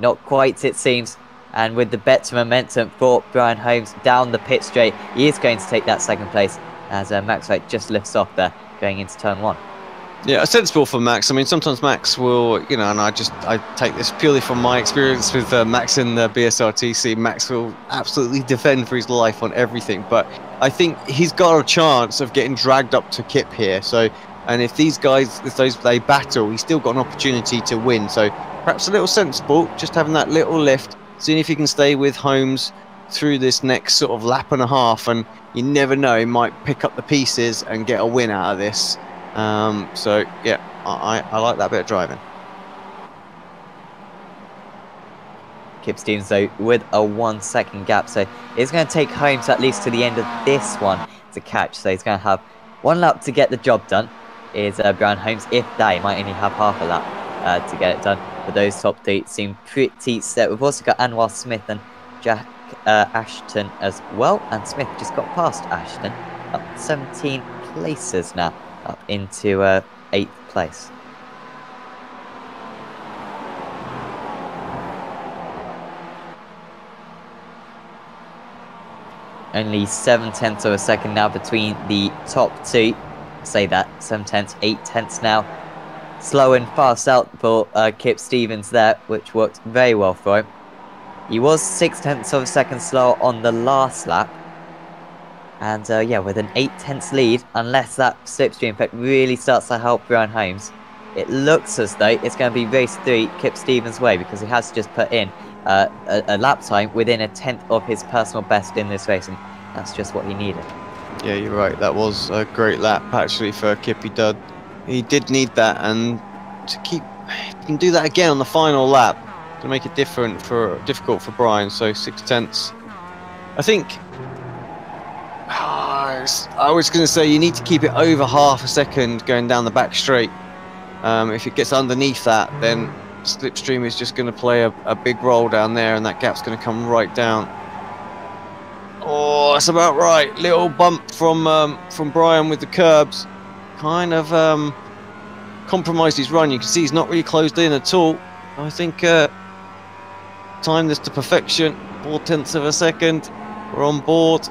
Not quite, it seems. And with the better momentum for Brian Holmes down the pit straight, he is going to take that 2nd place as Max Wright just lifts off there going into turn 1. Yeah, sensible for Max. I mean, sometimes Max will, you know, and I take this purely from my experience with Max in the BSRTC. Max will absolutely defend for his life on everything, but I think he's got a chance of getting dragged up to Kip here. So, and if these guys, if those they battle, he's still got an opportunity to win. So perhaps a little sensible, just having that little lift, seeing if he can stay with Holmes through this next sort of lap and a half, and you never know, he might pick up the pieces and get a win out of this. So yeah, I like that bit of driving. Kip Stevens though with a 1 second gap, so it's going to take Holmes at least to the end of this one to catch. So he's going to have 1 lap to get the job done. Is Brian Holmes, if that, he might only have half a lap to get it done. But those top 2 seem pretty set. We've also got Anwar Smith and Jack Ashton as well, and Smith just got past Ashton, up 17 places now, up into 8th place. Only 7/10 of a second now between the top 2. Say that, 7/10, 8/10 now. Slow and fast out for Kip Stevens there, which worked very well for him. He was 6/10 of a second slower on the last lap. And yeah, with an 8/10 lead, unless that slipstream effect really starts to help Brian Holmes, it looks as though it's going to be race 3 Kip Stevens' way, because he has just put in a lap time within a 10th of his personal best in this race, and that's just what he needed. Yeah, you're right. That was a great lap actually for Kippy Dud. He did need that, and to keep, you can do that again on the final lap to make it difficult for Brian. So 6/10. I think I was going to say you need to keep it over half a second going down the back straight. If it gets underneath that, then slipstream is just going to play a big role down there, and that gap's going to come right down. Oh, that's about right. Little bump from Brian with the curbs, kind of compromised his run. You can see he's not really closed in at all. I think timed this to perfection. 4/10 of a second. We're on board.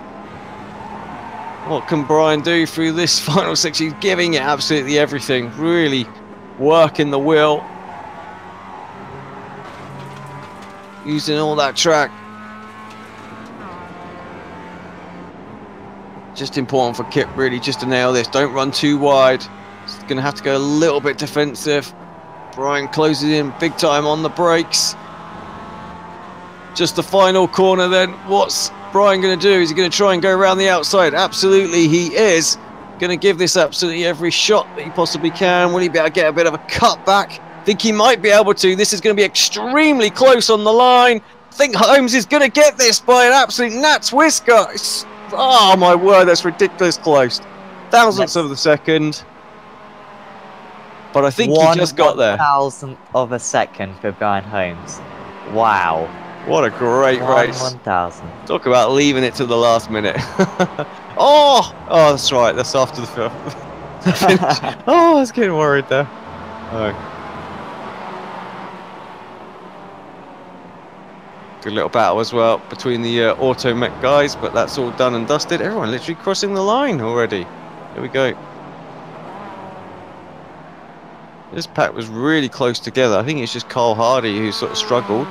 What can Brian do through this final section? He's giving it absolutely everything. Really working the wheel. Using all that track. Just important for Kip really just to nail this. Don't run too wide. It's going to have to go a little bit defensive. Brian closes in big time on the brakes. Just the final corner then. What's Brian going to do? Is he going to try and go around the outside? Absolutely he is. Going to give this absolutely every shot that he possibly can. Will he be able to get a bit of a cut back? Think he might be able to. This is going to be extremely close on the line. I think Holmes is going to get this by an absolute gnat's whisker. Oh my word, that's ridiculous close. Thousandths of the second. But I think he just got there. 1,000th of a second for Brian Holmes. Wow. What a great race. 1,000. Talk about leaving it to the last minute. Oh, that's right. That's after the film. Oh, I was getting worried there. Oh. Good little battle as well between the Auto Mech guys, but that's all done and dusted. Everyone literally crossing the line already. Here we go. This pack was really close together. I think it's just Carl Hardy who sort of struggled.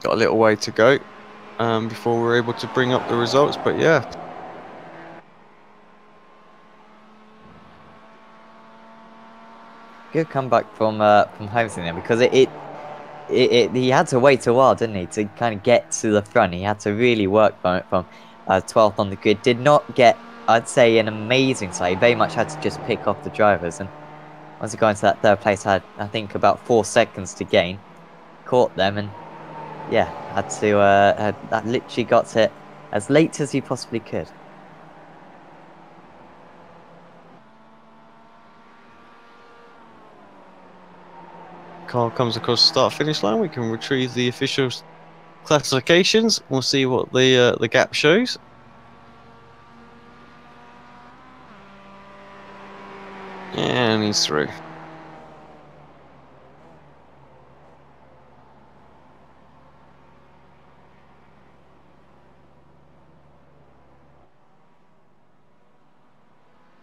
Got a little way to go before we're able to bring up the results, but yeah. Good comeback from Holmes in there, because he had to wait a while, didn't he, to kind of get to the front. He had to really work from it from 12th on the grid. Did not get, I'd say, an amazing start. He very much had to just pick off the drivers, and once he got into that 3rd place, had I think about 4 seconds to gain. Caught them, and yeah, had to that literally got it as late as he possibly could. Car comes across the start-finish line. We can retrieve the official classifications. We'll see what the gap shows. And he's through.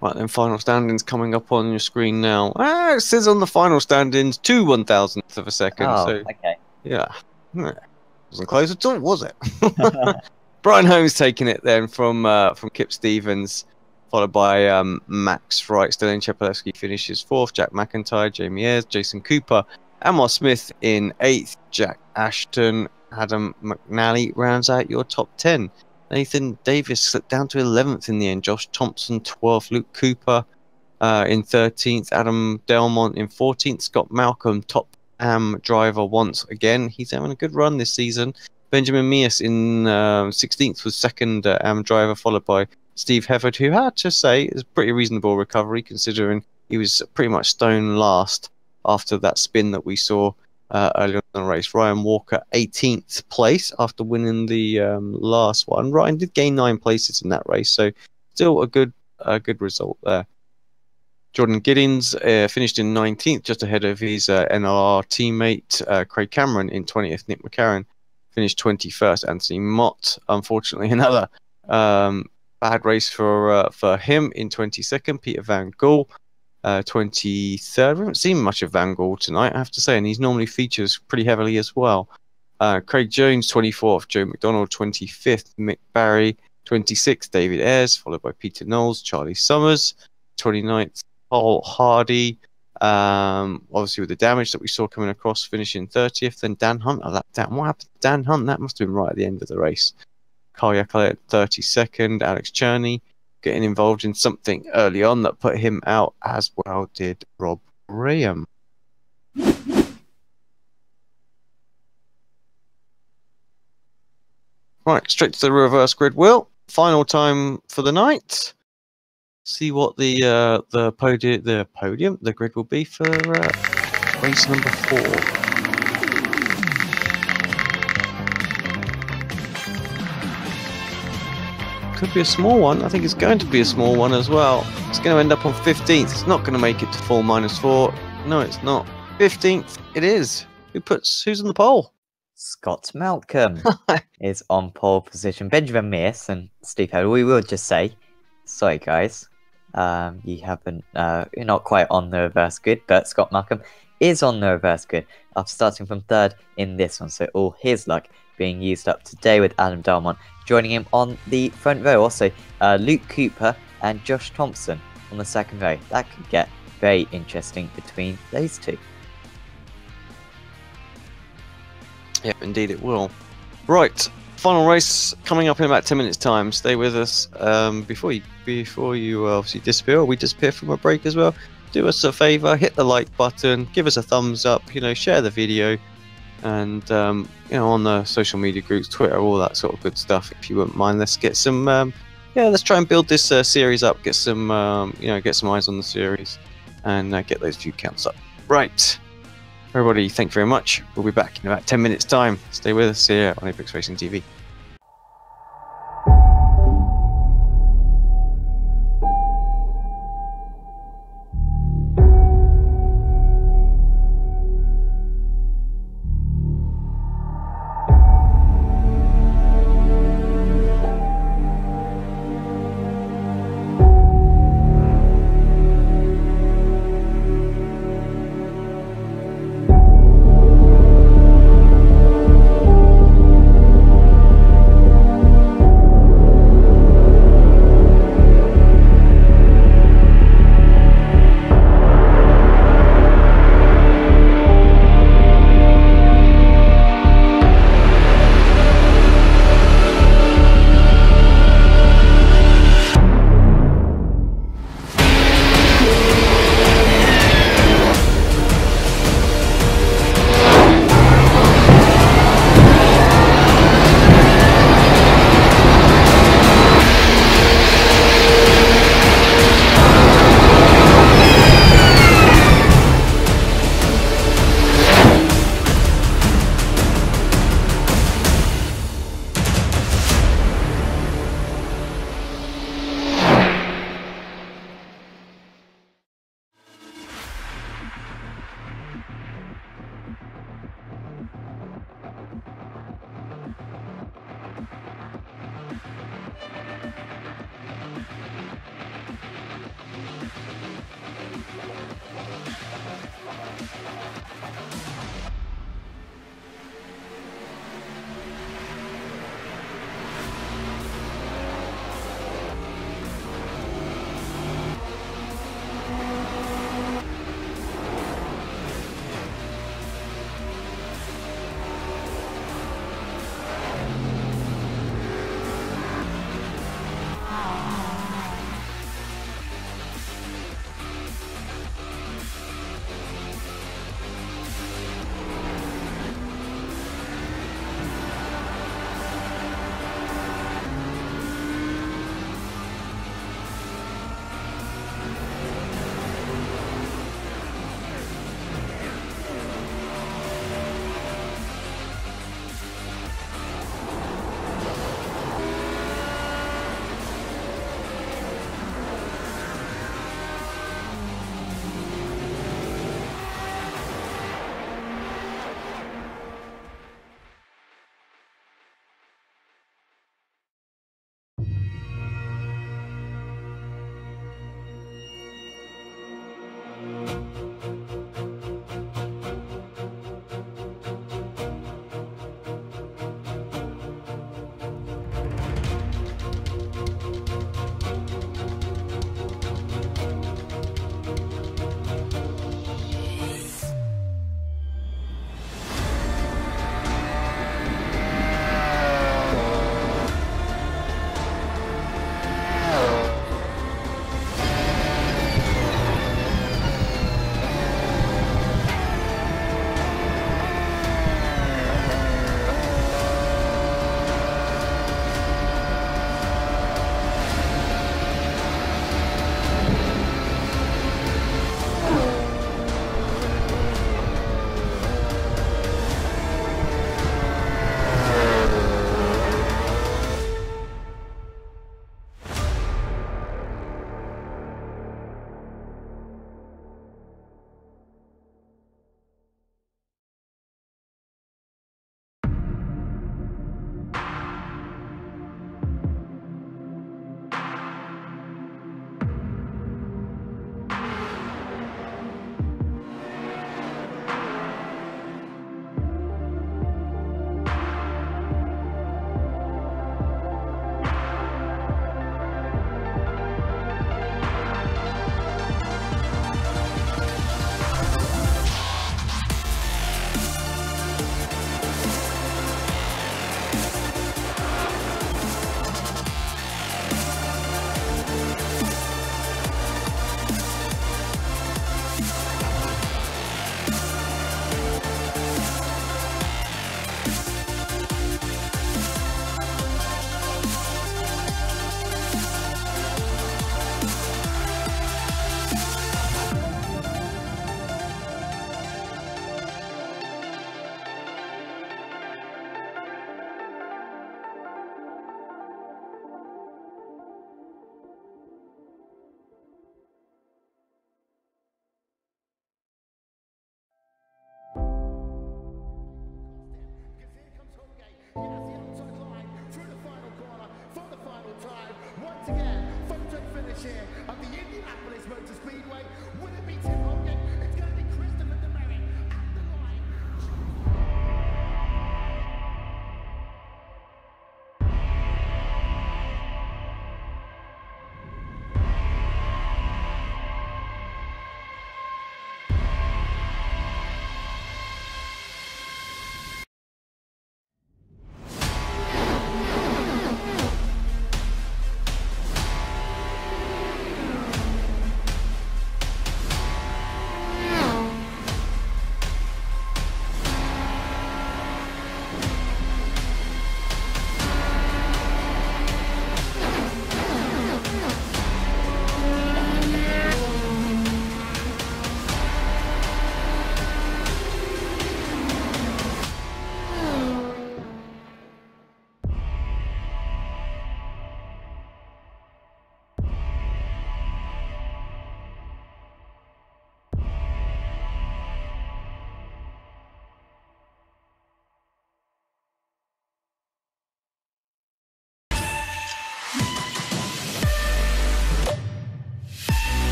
Right then, final standings coming up on your screen now. It says on the final standings 2 1,000th of a second. Oh, So okay. yeah, wasn't close at all, was it? Brian Holmes taking it then from Kip Stevens, followed by Max Wright. Stellan Chepelewski finishes 4th. Jack McIntyre, Jamie Ayres, Jason Cooper, Amar Smith in 8th. Jack Ashton, Adam McNally rounds out your top 10. Nathan Davis slipped down to 11th in the end. Josh Thompson 12th. Luke Cooper in 13th. Adam Delmont in 14th. Scott Malcolm, top AM driver once again. He's having a good run this season. Benjamin Mears in 16th was second AM driver, followed by Steve Hefford, who had to say is a pretty reasonable recovery considering he was pretty much stone last after that spin that we saw earlier in the race. Ryan Walker 18th place after winning the last one. Ryan did gain 9 places in that race, so still a good result there. Jordan Giddings finished in 19th, just ahead of his NLR teammate Craig Cameron in 20th. Nick McCarron finished 21st. Anthony Mott, unfortunately, another bad race for him in 22nd. Peter Van Gool, 23rd. We haven't seen much of Van Gool tonight, I have to say, and he normally features pretty heavily as well. Craig Jones, 24th. Joe McDonald, 25th. Mick Barry, 26th. David Ayres, followed by Peter Knowles. Charlie Summers, 29th. Paul Hardy, obviously with the damage that we saw coming across, finishing 30th. Then Dan Hunt. What happened to Dan Hunt? That must have been right at the end of the race. Carl Yacolet, 32nd. Alex Cherney getting involved in something early on that put him out, as well did Rob Graham. Right, straight to the reverse grid wheel. Final time for the night. See what the grid will be for race number 4. Could be a small one. I think it's going to be a small one as well. It's going to end up on 15th. It's not going to make it to full -4. No, it's not. 15th. It is. Who's on the pole? Scott Malcolm is on pole position. Benjamin Mears and Steve Howard. We will just say, sorry guys, you haven't. You're not quite on the reverse grid, but Scott Malcolm is on the reverse grid after starting from 3rd in this one. So all his luck being used up today with Adam Delmont joining him on the front row. Also, Luke Cooper and Josh Thompson on the second row. That could get very interesting between those two. Yep, indeed it will. Right, final race coming up in about 10 minutes' time. Stay with us before you obviously disappear, or we disappear from a break as well. Do us a favour, hit the like button, give us a thumbs up, share the video, and on the social media groups, Twitter, all that sort of good stuff. If you wouldn't mind, let's get some let's try and build this series up, get some get some eyes on the series, and get those view counts up. Right, everybody, thank you very much. We'll be back in about 10 minutes' time. Stay with us here on Apex Racing TV.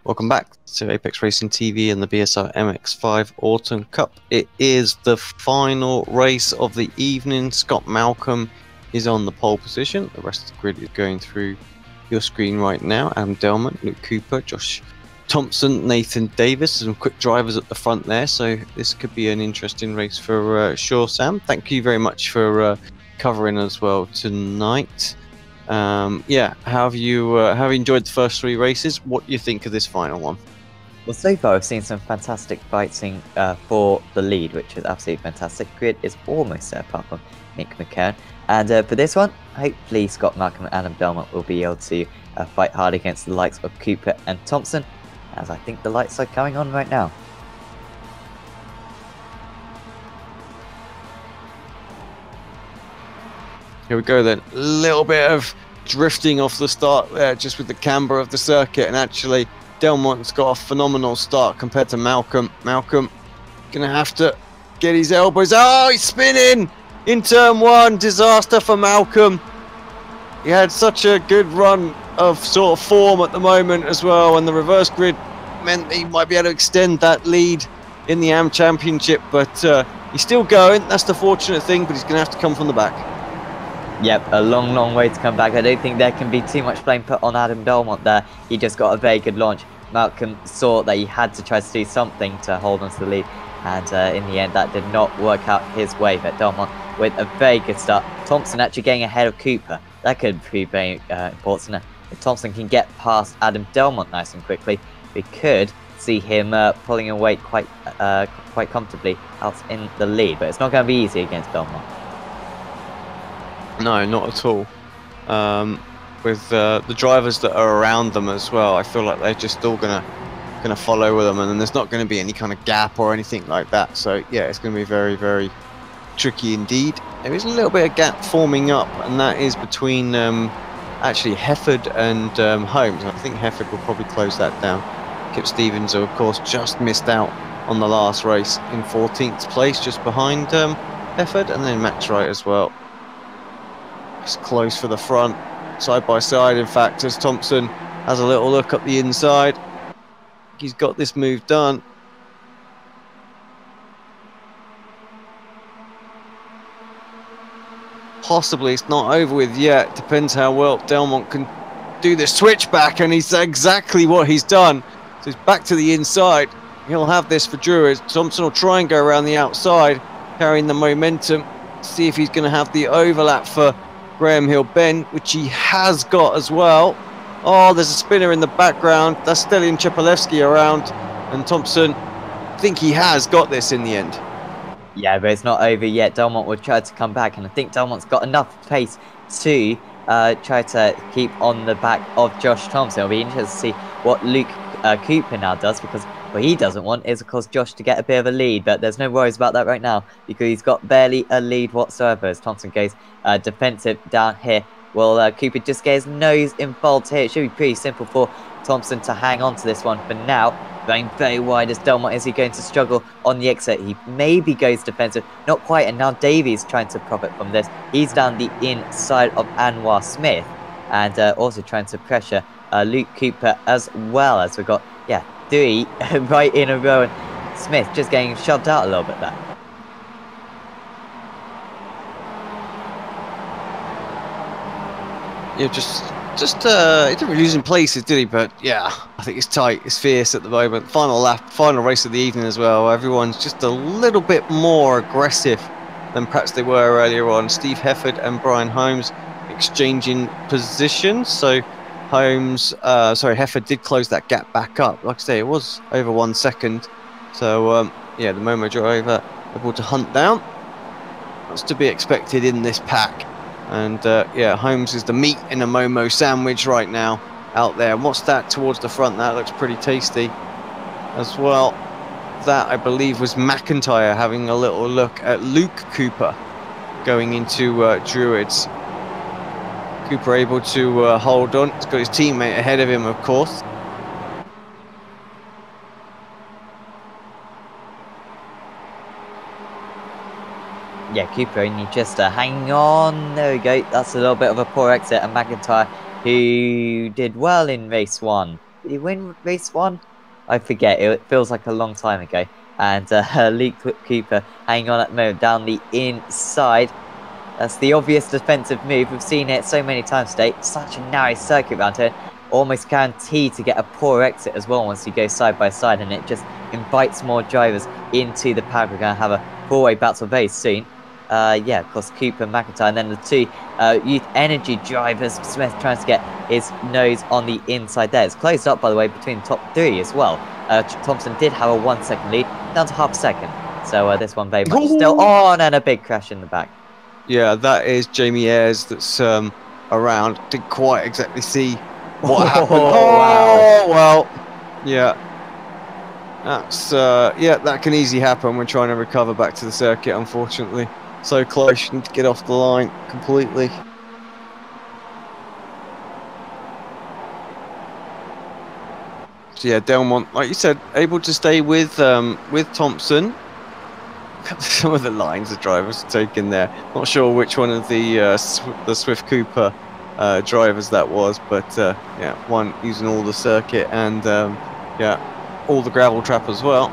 Welcome back to Apex Racing TV and the BSR MX5 Autumn Cup. It is the final race of the evening. Scott Malcolm is on the pole position. The rest of the grid is going through your screen right now. Adam Delman, Luke Cooper, Josh Thompson, Nathan Davis. Some quick drivers at the front there, so this could be an interesting race for sure. Sam, thank you very much for covering as well tonight. Yeah, how have you enjoyed the first three races? What do you think of this final one? Well, so far I've seen some fantastic fighting for the lead, which is absolutely fantastic. Grid is almost there apart from Nick McCann. And for this one, hopefully Scott Malcolm and Adam Belmont will be able to fight hard against the likes of Cooper and Thompson, as I think the lights are going on right now. Here we go then. A little bit of drifting off the start there, just with the camber of the circuit, and actually Delmont's got a phenomenal start compared to Malcolm. Malcolm gonna have to get his elbows. Oh, he's spinning in turn one. Disaster for Malcolm. He had such a good run of sort of form at the moment as well, and the reverse grid meant he might be able to extend that lead in the AM Championship, but he's still going. That's the fortunate thing, but he's gonna have to come from the back. Yep, a long way to come back. I don't think there can be too much blame put on Adam Belmont there. He just got a very good launch. Malcolm saw that he had to try to do something to hold on to the lead, and in the end that did not work out his way. But Belmont with a very good start. Thompson actually getting ahead of Cooper. That could be very important. If Thompson can get past Adam Belmont nice and quickly, we could see him pulling away quite comfortably out in the lead. But it's not going to be easy against Belmont. No, not at all. With the drivers that are around them as well, I feel like they're just all gonna follow with them, and then there's not going to be any kind of gap or anything like that. So yeah, it's going to be very tricky indeed. There is a little bit of gap forming up, and that is between actually Hefford and Holmes. I think Hefford will probably close that down. Kip Stevens, who of course just missed out on the last race in 14th place, just behind Hefford, and then Max Wright as well. It's close for the front, side by side in fact, as Thompson has a little look up the inside. He's got this move done. Possibly it's not over with yet. Depends how well Delmont can do the switch back, and he's exactly what he's done. So he's back to the inside. He'll have this for Druids. Thompson will try and go around the outside, carrying the momentum. See if he's going to have the overlap for Graham Hill-Ben, which he has got as well. Oh, there's a spinner in the background. That's Stelian Chepalewski around, and Thompson, I think he has got this in the end. Yeah, but it's not over yet. Delmont will try to come back, and I think Delmont's got enough pace to try to keep on the back of Josh Thompson. It'll be interesting to see what Luke Cooper now does, because what he doesn't want is, of course, Josh to get a bit of a lead, but there's no worries about that right now, because he's got barely a lead whatsoever as Thompson goes defensive down here. Will Cooper just get his nose involved here? It should be pretty simple for Thompson to hang on to this one for now. Going very wide as Delmont. Is he going to struggle on the exit? He maybe goes defensive, not quite, and now Davies trying to profit from this. He's down the inside of Anwar Smith, and also trying to pressure Luke Cooper as well, as we've got, yeah, three right in a row, and Smith just getting shoved out a little bit there. Yeah, he didn't really lose in places, did he? But yeah, I think it's tight, it's fierce at the moment. Final lap, final race of the evening as well. Everyone's just a little bit more aggressive than perhaps they were earlier on. Steve Hefford and Brian Holmes exchanging positions. So Hefford did close that gap back up. Like I say, it was over 1 second. So yeah, the Momo driver able to hunt down. That's to be expected in this pack. And yeah, Holmes is the meat in a Momo sandwich right now out there. And what's that towards the front? That looks pretty tasty as well. That, I believe, was McIntyre having a little look at Luke Cooper going into Druids. Cooper able to hold on. He's got his teammate ahead of him, of course. Yeah, Cooper only just hanging on. There we go. That's a little bit of a poor exit. And McIntyre, who did well in race 1, Did he win race 1? I forget. It feels like a long time ago. And Luke Cooper hanging on at the moment down the inside. That's the obvious defensive move. We've seen it so many times today. Such a narrow circuit round here. Almost guaranteed to get a poor exit as well once you go side by side, and it just invites more drivers into the paddock. We're going to have a four-way battle very soon. Yeah, of course, Cooper and McIntyre, and then the two Youth Energy drivers. Smith trying to get his nose on the inside there. It's closed up, by the way, between the top three as well. Thompson did have a 1 second lead, down to half a second. So this one very much still on, and a big crash in the back. Yeah, that is Jamie Ayres that's around. Didn't quite exactly see what happened. Wow. Well, yeah. That's yeah, that can easily happen when trying to recover back to the circuit, unfortunately. So close, you need to get off the line completely. So yeah, Delmont, like you said, able to stay with Thompson. Some of the lines the drivers are taking there. Not sure which one of the Swift Cooper drivers that was, but yeah, one using all the circuit and yeah, all the gravel trap as well.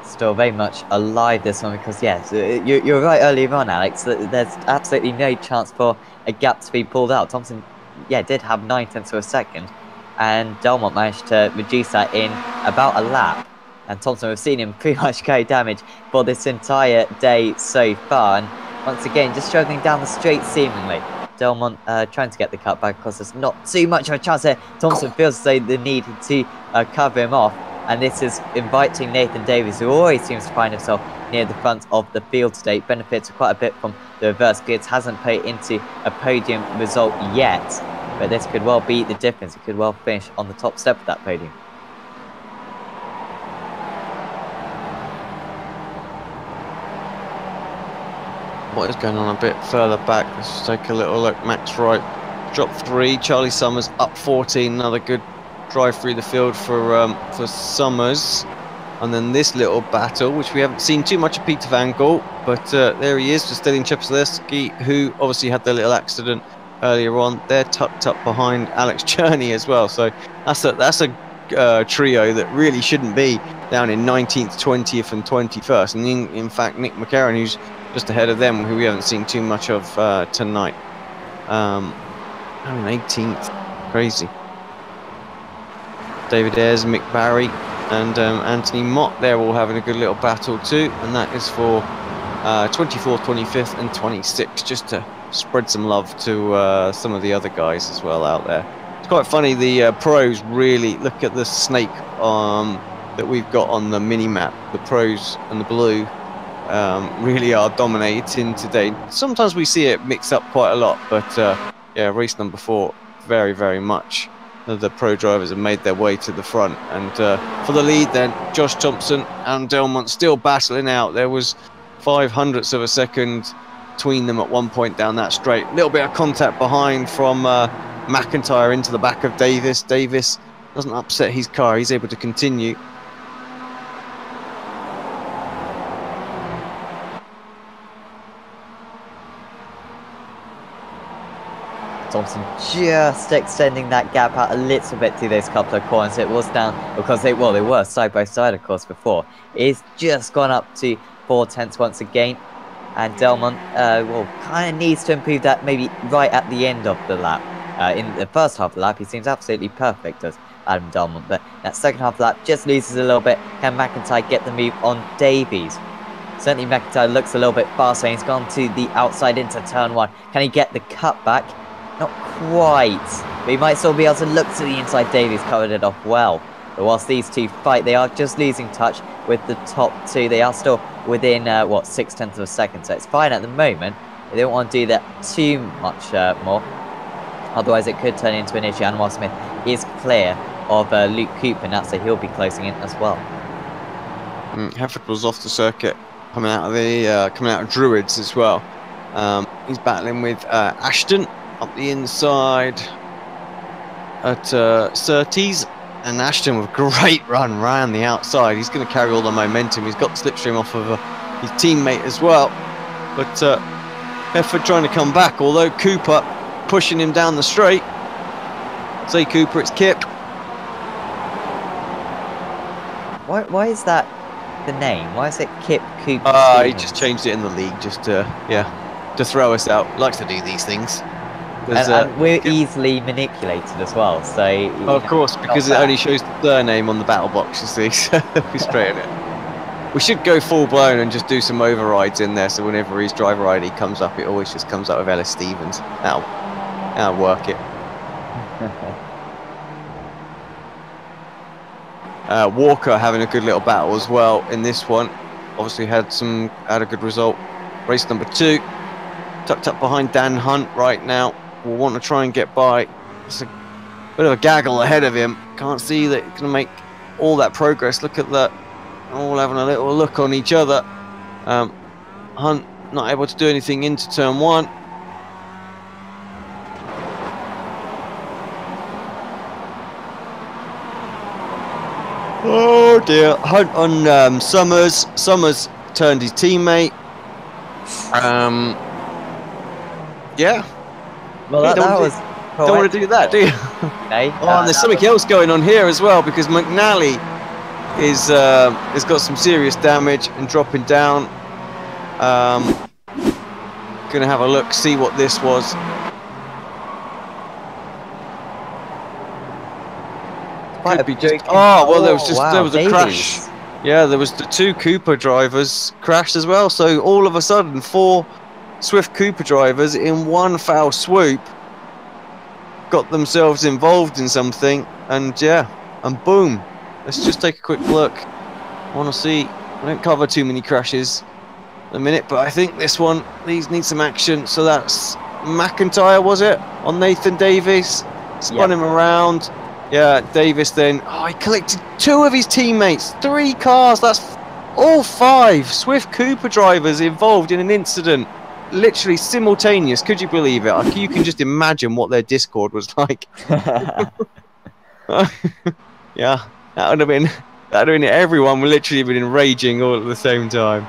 Still very much alive this one because yes, you're right earlier on, Alex. There's absolutely no chance for a gap to be pulled out. Thompson, yeah, did have 9/10 of a second, and Delmont managed to reduce that in about a lap. And Thompson, we've seen him pretty much carry damage for this entire day so far, and once again just struggling down the straight seemingly. Delmont trying to get the cut back because there's not too much of a chance here. Thompson feels as though they need to cover him off. And this is inviting Nathan Davies, who always seems to find himself near the front of the field today. Benefits quite a bit from the reverse grids. Hasn't played into a podium result yet. But this could well be the difference. He could well finish on the top step of that podium. What is going on a bit further back? Let's just take a little look. Max Wright dropped 3. Charlie Summers up 14. Another good drive through the field for Summers. And then this little battle, which we haven't seen too much of Peter Van Gogh, but there he is, just Stelin Chepsleski, who obviously had the little accident earlier on. They're tucked up behind Alex Cherney as well. So that's a trio that really shouldn't be down in 19th, 20th, and 21st. And in fact, Nick McCarron, who's just ahead of them, who we haven't seen too much of tonight. I mean, 18th, crazy. David Ayres, Mick Barry, and Anthony Mott, they're all having a good little battle too, and that is for 24th, 25th, and 26th, just to spread some love to some of the other guys as well out there. It's quite funny, the pros really look at the snake that we've got on the mini map. The pros and the blue really are dominating today. Sometimes we see it mix up quite a lot, but yeah, race number 4, very, very much the pro drivers have made their way to the front. And for the lead then, Josh Thompson and Delmont still battling out. There was 0.05 of a second between them at one point down that straight. A little bit of contact behind from McIntyre into the back of Davis. Davis doesn't upset his car, he's able to continue. Thompson just extending that gap out a little bit through those couple of corners. It was down because they were side by side, of course, before. It's just gone up to 0.4 once again. And Delmont, well, kind of needs to improve that maybe right at the end of the lap. In the first half of the lap, he seems absolutely perfect, does Adam Delmont. But that second half of the lap just loses a little bit. Can McIntyre get the move on Davies? Certainly McIntyre looks a little bit faster. He's gone to the outside into turn 1. Can he get the cut back? Not quite, but he might still be able to look to the inside. Davies covered it off well. But whilst these two fight, they are just losing touch with the top two. They are still within, what, 0.6 of a second. So it's fine at the moment. They don't want to do that too much more. Otherwise, it could turn into an issue. And while Smith is clear of Luke Cooper now, so he'll be closing in as well. Hefford was off the circuit, coming out of Druids as well. He's battling with Ashton up the inside at Surtees, and Ashton with a great run round the outside. He's going to carry all the momentum. He's got the slipstream off of his teammate as well, but effort trying to come back, although Cooper pushing him down the straight. Say Cooper, it's Kip. Why is that the name? Why is it Kip Cooper? He just changed it in the league just to, to throw us out. Likes to do these things. And we're easily manipulated as well, so... Of course, because it only shows the surname on the battle box, you see, so we straighten it. We should go full blown and just do some overrides in there, so whenever his driver ID comes up, it always just comes up with Ellis Stevens. That'll work it. Walker having a good little battle as well in this one. Obviously had a good result. Race number 2, tucked up behind Dan Hunt right now. We'll want to try and get by. It's a bit of a gaggle ahead of him. Can't see that it's going to make all that progress. Look at that. All having a little look on each other. Hunt not able to do anything into turn 1. Oh dear. Hunt on Summers. Summers turned his teammate. Yeah. Well, that was... Don't want to do that, do you? Okay. And there's something else going on here as well, because McNally is has got some serious damage and dropping down. Gonna have a look, see what this was. Could be just, there was a crash. Yeah, there was the 2 Cooper drivers crashed as well. So all of a sudden, 4 Swift Cooper drivers in one foul swoop got themselves involved in something, and boom. Let's just take a quick look. I want to see. I don't cover too many crashes in a minute, but I think these need some action. So that's McIntyre, was it, on Nathan Davis? Spun him around. Yeah, Davis then. He collected 2 of his teammates. 3 cars. That's all 5 Swift Cooper drivers involved in an incident. Literally simultaneous. Could you believe it? You can just imagine what their Discord was like. Yeah, that would have been it. Everyone would literally have been raging all at the same time.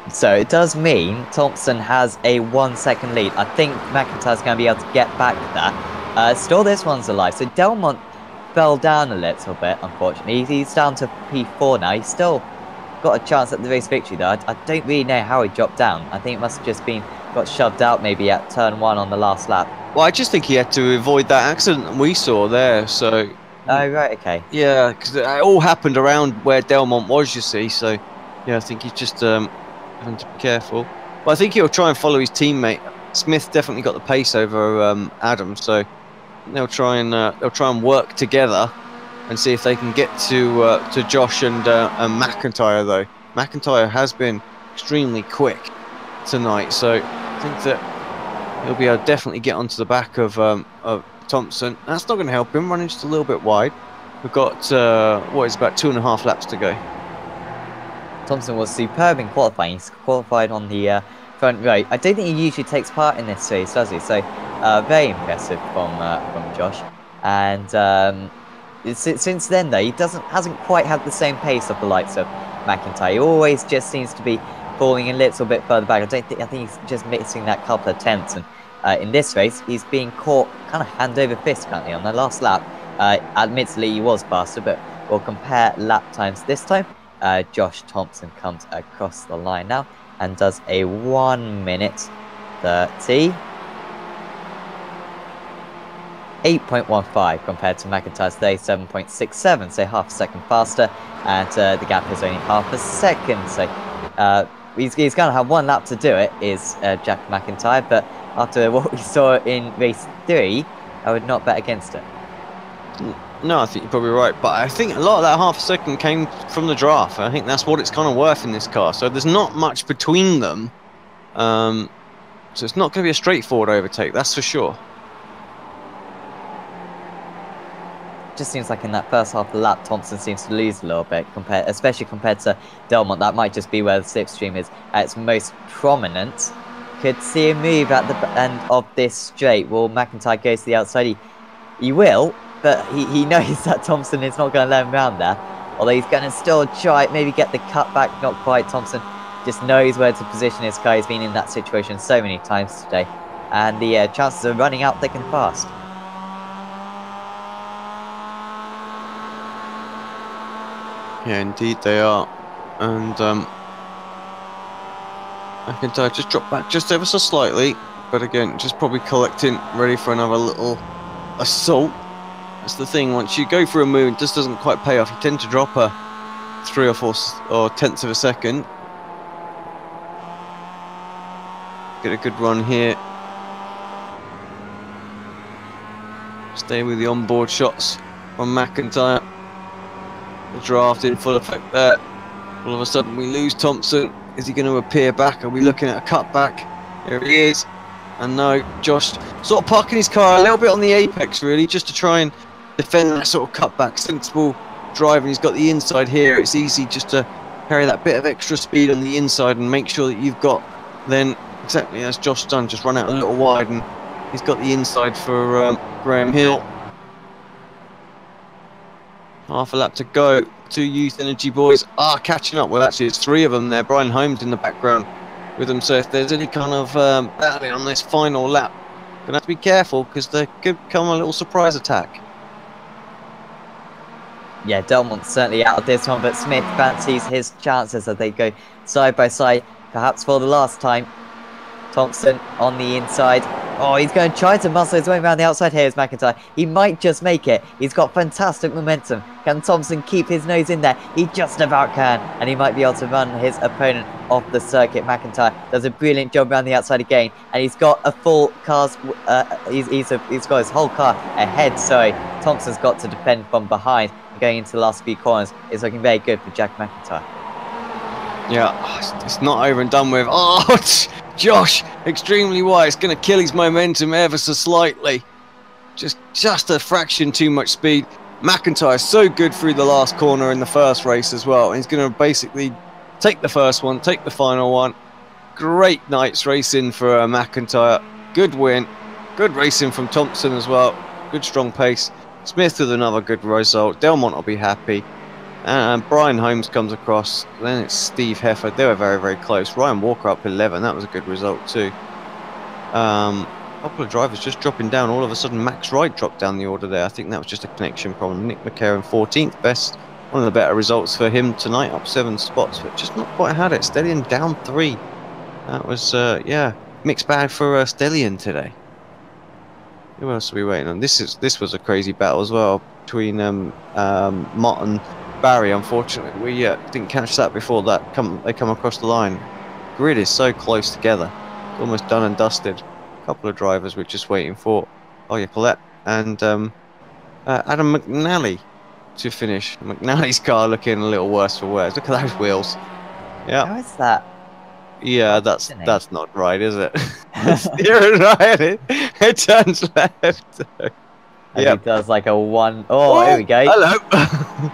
So it does mean Thompson has a 1-second lead. I think McIntyre's going to be able to get back to that. Still, this one's alive. So Delmont fell down a little bit, unfortunately. He's down to P4 now. He's still got a chance at the race victory, though. I don't really know how he dropped down. I think it must have just got shoved out maybe at turn 1 on the last lap. Well, I just think he had to avoid that accident we saw there, so... Oh, right, okay. Yeah, because it all happened around where Delmont was, you see, so... Yeah, I think he's just having to be careful. But I think he'll try and follow his teammate. Smith definitely got the pace over Adam, so... They'll try and work together and see if they can get to Josh and McIntyre, though. McIntyre has been extremely quick tonight, so I think that he'll be able to definitely get onto the back of Thompson. That's not going to help him, running just a little bit wide. We've got it's about 2.5 laps to go. Thompson was superb in qualifying. He's qualified on the front row. I don't think he usually takes part in this race, does he? So very impressive from Josh. And since then, though, he hasn't quite had the same pace of the likes of McIntyre. He always just seems to be falling a little bit further back. I think he's just missing that couple of tenths. And in this race, he's being caught kind of hand over fist currently on the last lap. Admittedly, he was faster, but we'll compare lap times this time. Josh Thompson comes across the line now and does a 1 minute 30. 8.15 compared to McIntyre's 37.67, so half a second faster, and the gap is only half a second. So he's going to have 1 lap to do it, is Jack McIntyre, but after what we saw in race 3, I would not bet against it. No, I think you're probably right, but I think a lot of that half a second came from the draft. I think that's what it's kind of worth in this car. So there's not much between them, so it's not going to be a straightforward overtake, that's for sure. Just seems like in that first half of the lap, Thompson seems to lose a little bit, especially compared to Delmont. That might just be where the slipstream is at its most prominent. Could see a move at the end of this straight. Will McIntyre goes to the outside? He will, but he knows that Thompson is not going to let him round there. Although he's going to still try, maybe get the cut back, not quite. Thompson just knows where to position his car. He's been in that situation so many times today. And the chances of running out thick and fast. Yeah, indeed they are. And McIntyre just dropped back just ever so slightly. But again, just probably collecting, ready for another little assault. That's the thing, once you go for a move, it just doesn't quite pay off. You tend to drop a 3 or 4 or tenths of a second. Get a good run here. Stay with the onboard shots from McIntyre. The draft in full effect there. All of a sudden we lose Thompson. Is he going to appear back? Are we looking at a cutback? There he is. And no, Josh sort of parking his car a little bit on the apex really, just to try and defend that sort of cutback. Sensible driving. He's got the inside here. It's easy just to carry that bit of extra speed on the inside and make sure that you've got then, exactly as Josh done, just run out a little wide, and he's got the inside for Graham Hill. Half a lap to go. 2 Youth Energy boys are catching up. Well, actually, it's 3 of them there. Brian Holmes in the background with them. So if there's any kind of battling on this final lap, gonna have to be careful because there could come a little surprise attack. Yeah, Delmont's certainly out of this one, but Smith fancies his chances as they go side by side, perhaps for the last time. Thompson on the inside. Oh, he's going to try to muscle his way around the outside. Here's McIntyre. He might just make it. He's got fantastic momentum. Can Thompson keep his nose in there? He just about can. And he might be able to run his opponent off the circuit. McIntyre does a brilliant job around the outside again. And he's got a full car's... he's got his whole car ahead. So Thompson's got to defend from behind. And going into the last few corners is looking very good for Jack McIntyre. Yeah, it's not over and done with. Oh, Josh, extremely wide. It's going to kill his momentum ever so slightly. Just a fraction too much speed. McIntyre so good through the last corner in the first race as well. He's going to basically take the first one, take the final one. Great night's racing for McIntyre. Good win. Good racing from Thompson as well. Good strong pace. Smith with another good result. Delmont will be happy. And Brian Holmes comes across. Then it's Steve Heffer. They were very, very close. Ryan Walker up 11. That was a good result too. A couple of drivers just dropping down. All of a sudden, Max Wright dropped down the order there. I think that was just a connection problem. Nick McCarron 14th best. One of the better results for him tonight. Up 7 spots, but just not quite had it. Stellion down 3. That was, yeah, mixed bag for Stellion today. Who else are we waiting on? This was a crazy battle as well between Mott and Barry. Unfortunately, we didn't catch that before they come across the line. Grid is so close together, it's almost done and dusted. A couple of drivers we're just waiting for. Oh yeah, Colette and Adam McNally to finish. McNally's car looking a little worse for wear. Look at those wheels. Yeah. How is that? Yeah, that's not right, is it? Steering right, it turns left. Yeah, he does like a one. Oh, here we go. Hello.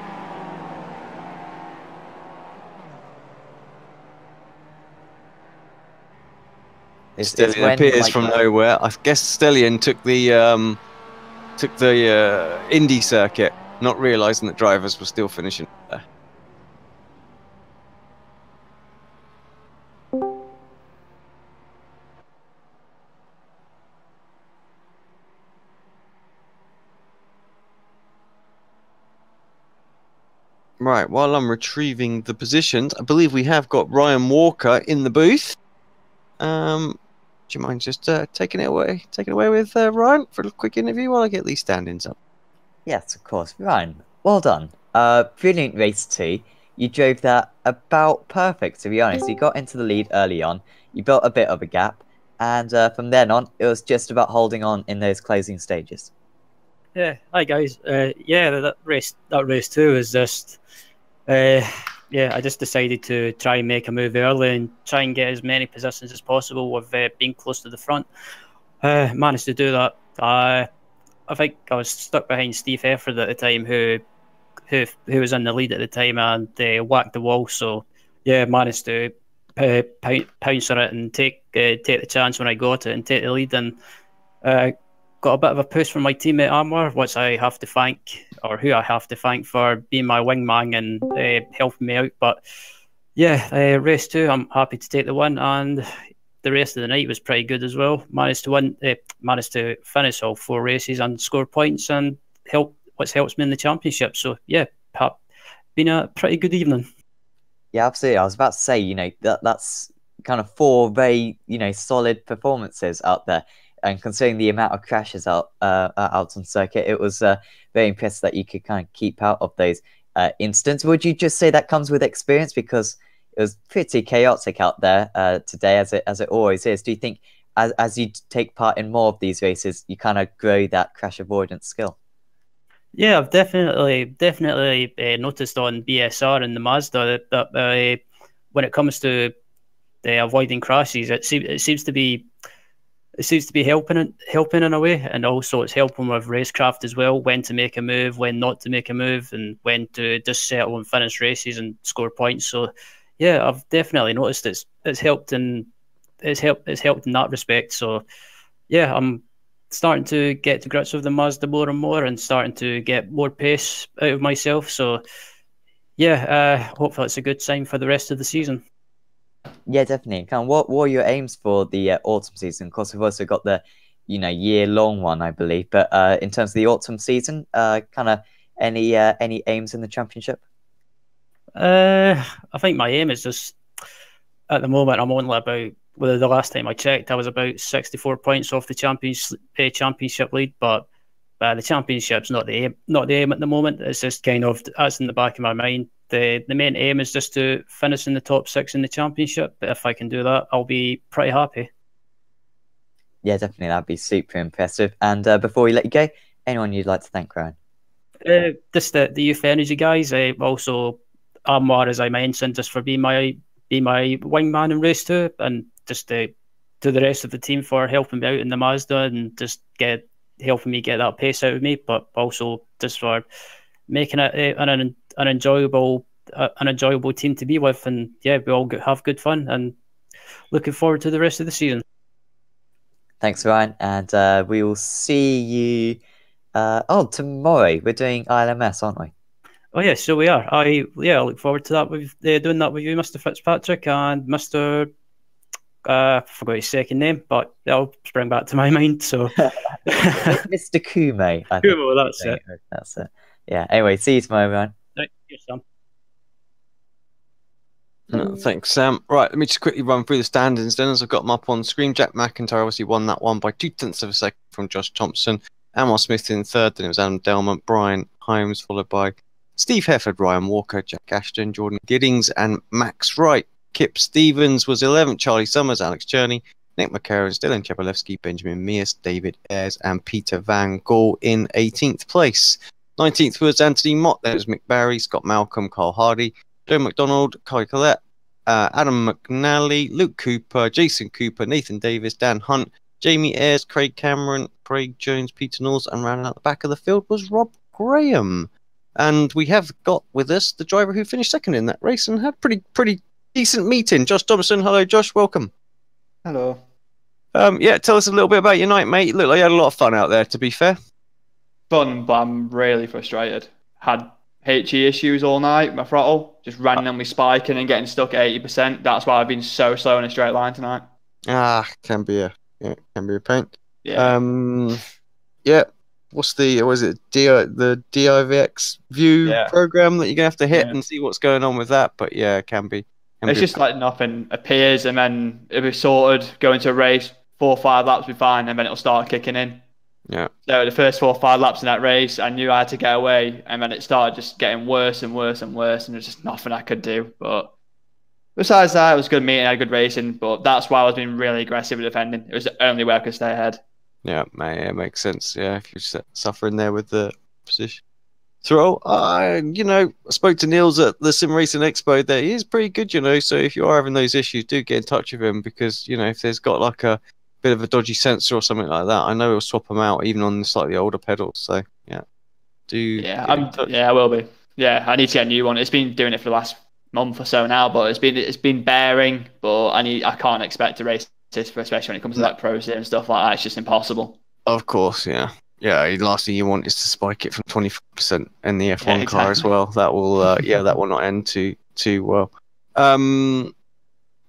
Stellion appears from nowhere. I guess Stellion took the Indy circuit, not realising that drivers were still finishing there. Right, while I'm retrieving the positions, I believe we have got Ryan Walker in the booth. Do you mind just taking it away with Ryan for a quick interview while I get these stand-ins up? Yes, of course. Ryan, well done. Brilliant race 2. You drove that about perfect, to be honest. You got into the lead early on. You built a bit of a gap. And from then on, it was just about holding on in those closing stages. Yeah, hi guys. Yeah, that race 2 is just... yeah, I just decided to try and make a move early and try and get as many positions as possible with being close to the front. Managed to do that. I think I was stuck behind Steve Efford at the time, who was in the lead at the time, and whacked the wall. So yeah, managed to pounce on it and take the chance when I got it and take the lead. And got a bit of a push from my teammate Amwar, which I have to thank, or who I have to thank for being my wingman and helping me out. But yeah, race 2, I'm happy to take the win, and the rest of the night was pretty good as well. Managed to finish all 4 races and score points and which helps me in the championship. So yeah, been a pretty good evening. Yeah, absolutely. I was about to say, that's kind of 4 very, solid performances out there. And considering the amount of crashes out on circuit, it was very impressive that you could kind of keep out of those incidents. Would you just say that comes with experience, because it was pretty chaotic out there today, as it always is? Do you think as you take part in more of these races, you kind of grow that crash avoidance skill? Yeah, I've definitely noticed on BSR and the Mazda that when it comes to avoiding crashes, it seems to be helping in a way, and also it's helping with racecraft as well. When to make a move, when not to make a move, and when to just settle and finish races and score points. So, yeah, I've definitely noticed it's helped in that respect. So, yeah, I'm starting to get to grips with the Mazda more and more, and starting to get more pace out of myself. So, yeah, hopefully it's a good sign for the rest of the season. Yeah, definitely. Kind of, what are your aims for the autumn season? Of course, we've also got the year-long one, I believe. But in terms of the autumn season, kind of any aims in the championship? I think my aim is just, at the moment, I'm only about, well, the last time I checked, I was about 64 points off the championship lead, but the championship's not the aim at the moment. It's just kind of, that's in the back of my mind. The main aim is just to finish in the top 6 in the championship. But if I can do that, I'll be pretty happy. Yeah, definitely. That'd be super impressive. And before we let you go, anyone you'd like to thank, Ryan? Just the Youth Energy guys. Also, Amwar, as I mentioned, just for being my wingman in race 2, and just to the rest of the team for helping me out in the Mazda and just helping me get that pace out of me, but also just for making it an enjoyable team to be with. And yeah, we all have good fun, and looking forward to the rest of the season. Thanks, Ryan, and we will see you tomorrow. We're doing ILMS, aren't we? Oh yeah, so we are. I look forward to that. With doing that with you, Mr. Fitzpatrick, and Mr. I forgot his second name, but it'll spring back to my mind. So, Mr. Kume. Kumo, that's it. That's it. Yeah. Anyway, see you tomorrow, Ryan. Right, here's Sam. No, thanks, Sam. Right, let me just quickly run through the standings then, as I've got them up on screen. Jack McIntyre obviously won that one by 0.2 of a second from Josh Thompson. Amar Smith in third, then it was Adam Delmont, Brian Himes, followed by Steve Hefford, Ryan Walker, Jack Ashton, Jordan Giddings, and Max Wright. Kip Stevens was 11th, Charlie Summers, Alex Cherney, Nick McCarron, Dylan Chebalewski, Benjamin Mears, David Ayres, and Peter Van Gaal in 18th place. 19th was Anthony Mott, there was Mick Barry, Scott Malcolm, Carl Hardy, Joe McDonald, Kai Collette, Adam McNally, Luke Cooper, Jason Cooper, Nathan Davis, Dan Hunt, Jamie Ayres, Craig Cameron, Craig Jones, Peter Knowles, and rounding out the back of the field was Rob Graham. And we have got with us the driver who finished second in that race and had pretty decent meeting. Josh Thompson. Hello, Josh. Welcome. Hello. Yeah, tell us a little bit about your night, mate. Look like you had a lot of fun out there, to be fair. Fun, but I'm really frustrated. Had HE issues all night, my throttle, just randomly spiking and getting stuck at 80%. That's why I've been so slow in a straight line tonight. Can be a pain. Yeah. Yeah. What's the DIVX view program that you're gonna have to hit and see what's going on with that? But yeah, it can be. It's just like nothing appears, and then it'll be sorted, go into a race, 4 or 5 laps will be fine, and then it'll start kicking in. Yeah. So the first 4 or 5 laps in that race, I knew I had to get away, and then it started just getting worse and worse and worse, and there's just nothing I could do. But besides that, it was good meeting, I had good racing, but that's why I was being really aggressive with defending. It was the only way I could stay ahead. Yeah, it makes sense. Yeah, if you're suffering there with the position. Throw, I spoke to Niels at the Sim Racing Expo there. He is pretty good, so if you are having those issues, do get in touch with him, because, if there's got like a bit of a dodgy sensor or something like that, I know he'll swap them out even on the slightly older pedals. So, yeah. I will be. Yeah, I need to get a new one. It's been doing it for the last month or so now, but it's been bearing, but I can't expect to race this, especially when it comes to like Pro Sim and stuff like that. It's just impossible. Of course, yeah. Yeah, the last thing you want is to spike it from 24% in the F1 Yeah, car as exactly. well. That will, that will not end too well.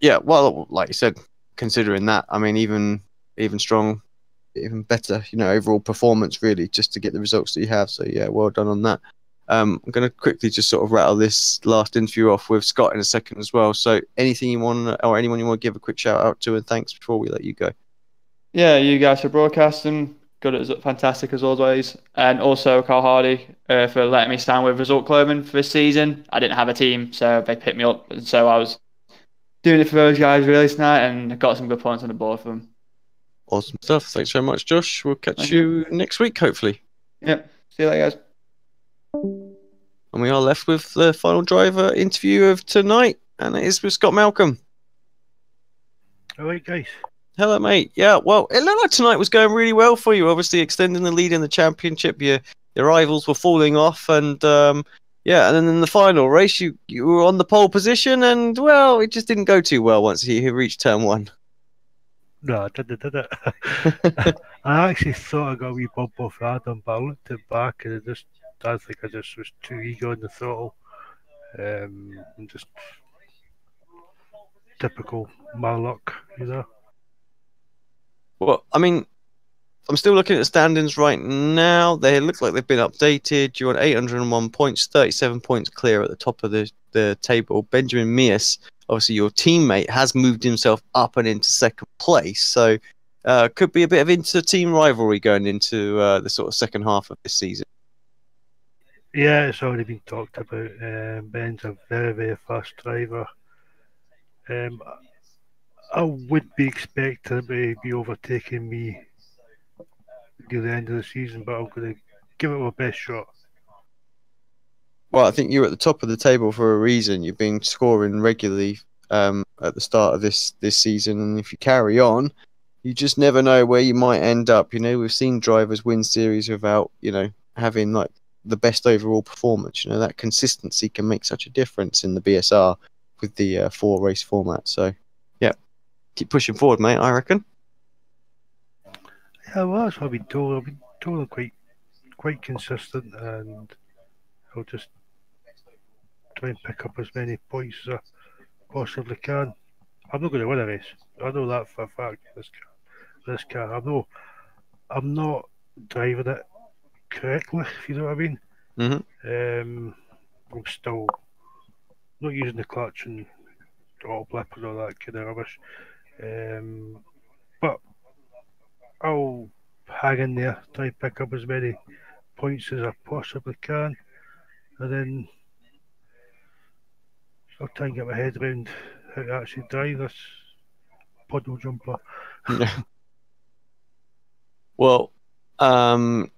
Yeah, well, like you said, considering that, I mean, even strong, even better, overall performance really, just to get the results that you have. So yeah, well done on that. I'm going to quickly just sort of rattle this last interview off with Scott in a second as well. So anything you want, or anyone you want to give a quick shout out to, and thanks before we let you go. Yeah, you guys for broadcasting. Good, as fantastic as always. And also Carl Hardy for letting me stand with Result Clothing for this season. I didn't have a team, so they picked me up. And so I was doing it for those guys really tonight and got some good points on the board for them. Awesome stuff. Thanks very much, Josh. We'll catch Thank you next week, hopefully. Yep. See you later, guys. And we are left with the final driver interview of tonight, and it is with Scott Malcolm. All right, guys. Hello, mate. Yeah, well, it looked like tonight was going really well for you. Obviously, extending the lead in the championship. Your rivals were falling off, and and then in the final race, you were on the pole position, and well, it just didn't go too well once you reached turn one. No, I did it. I actually thought I got a wee bump off Adam, but I looked it back and I think I just was too eager on the throttle. And just typical my luck, Well, I mean, I'm still looking at the standings right now. They look like they've been updated. You're on 801 points, 37 points clear at the top of the table. Benjamin Mias, obviously your teammate, has moved himself up and into second place. So could be a bit of inter-team rivalry going into the sort of second half of this season. Yeah, it's already been talked about. Ben's a very, very fast driver. I would be expecting him to be overtaking me near the end of the season, but I'm going to give it my best shot. Well, I think you're at the top of the table for a reason. You've been scoring regularly at the start of this season, and if you carry on, you just never know where you might end up. We've seen drivers win series without, having like the best overall performance. That consistency can make such a difference in the BSR with the 4-race format. So, yeah, keep pushing forward, mate, I reckon. Yeah, well, that's what I've been told. I've been told I'm quite consistent, and I'll just try and pick up as many points as I possibly can. I'm not going to win a race. I know that for a fact. This car. I'm not driving it correctly, if you know what I mean. Mm-hmm. I'm still not using the clutch and auto blip and all that kind of rubbish. But I'll hang in there, try and pick up as many points as I possibly can, and then I'll try and get my head around how to actually drive this puddle jumper. Well,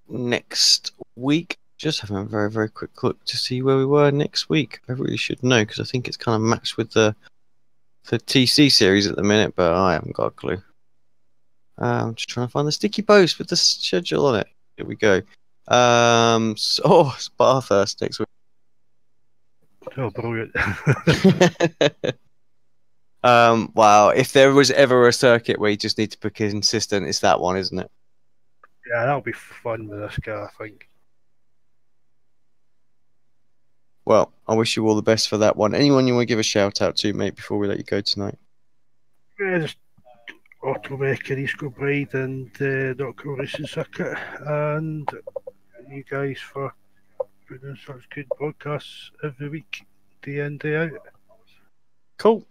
next week, just having a very, very quick look to see where we were next week. I really should know because I think it's kind of matched with the TC series at the minute, but I haven't got a clue. I'm just trying to find the sticky post with the schedule on it. Here we go. Spa first next week. Oh, brilliant. Wow, if there was ever a circuit where you just need to be consistent, it's that one, isn't it? Yeah, that'll be fun with this car, I think. Well, I wish you all the best for that one. Anyone you want to give a shout out to, mate, before we let you go tonight? Yeah, just Automech, East Kilbride, and Dr. Racing Circuit, and you guys for putting in such good podcasts every week, day in, day out. Cool.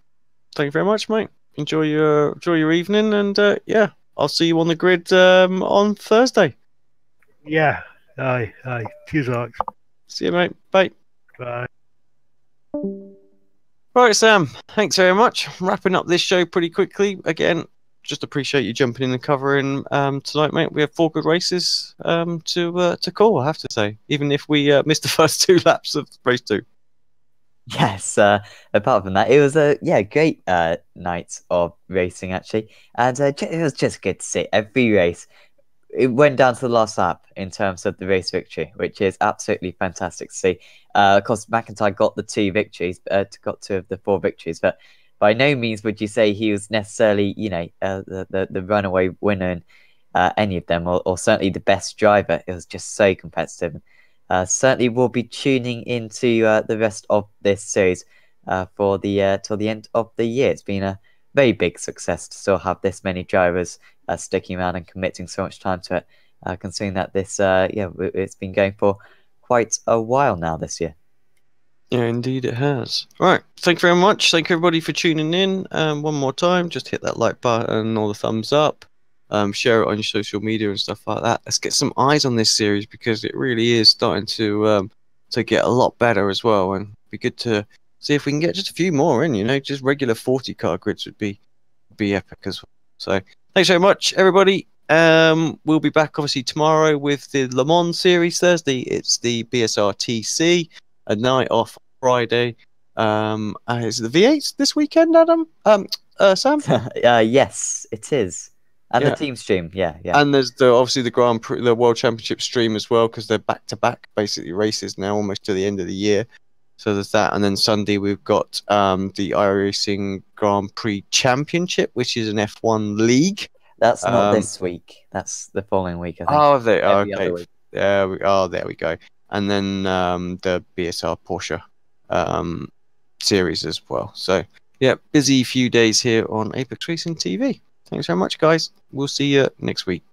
Thank you very much, mate. Enjoy your evening, and yeah, I'll see you on the grid on Thursday. Yeah, aye. Cheers, Alex. See you, mate. Bye. Bye. Right, Sam. Thanks very much. Wrapping up this show pretty quickly. Again, just appreciate you jumping in and covering tonight, mate. We have 4 good races to call, I have to say, even if we missed the first 2 laps of race 2. Yes, apart from that, it was a great night of racing actually, and it was just good to see every race. It went down to the last lap in terms of the race victory, which is absolutely fantastic to see. Of course, McIntyre got the 2 victories, got 2 of the 4 victories, but by no means would you say he was necessarily, the runaway winner. any of them, or certainly the best driver. It was just so competitive. Certainly will be tuning into the rest of this series for the till the end of the year. It's been a very big success to still have this many drivers sticking around and committing so much time to it, considering that this it's been going for quite a while now this year. Yeah, indeed it has. Right, thank you very much. Thank you everybody for tuning in. One more time, just hit that like button or the thumbs up. Share it on your social media and stuff like that. Let's get some eyes on this series because it really is starting to get a lot better as well. And it'd be good to see if we can get just a few more in. You know, just regular 40-car grids would be epic as well. So thanks very much, everybody. We'll be back obviously tomorrow with the Le Mans series. Thursday it's the BSR TC. A night off Friday. Is it the V8s this weekend, Adam? Sam? Yes, it is. And Yeah. the team stream, yeah. And there's obviously the Grand Prix, the World Championship stream as well, because they're back-to-back basically races now, almost to the end of the year. So there's that, and then Sunday we've got the iRacing Grand Prix Championship, which is an F1 league. That's not this week. That's the following week, I think. Oh, they Every okay. other week. There we go. And then the BSR Porsche series as well. So yeah, busy few days here on Apex Racing TV. Thanks very much, guys. We'll see you next week.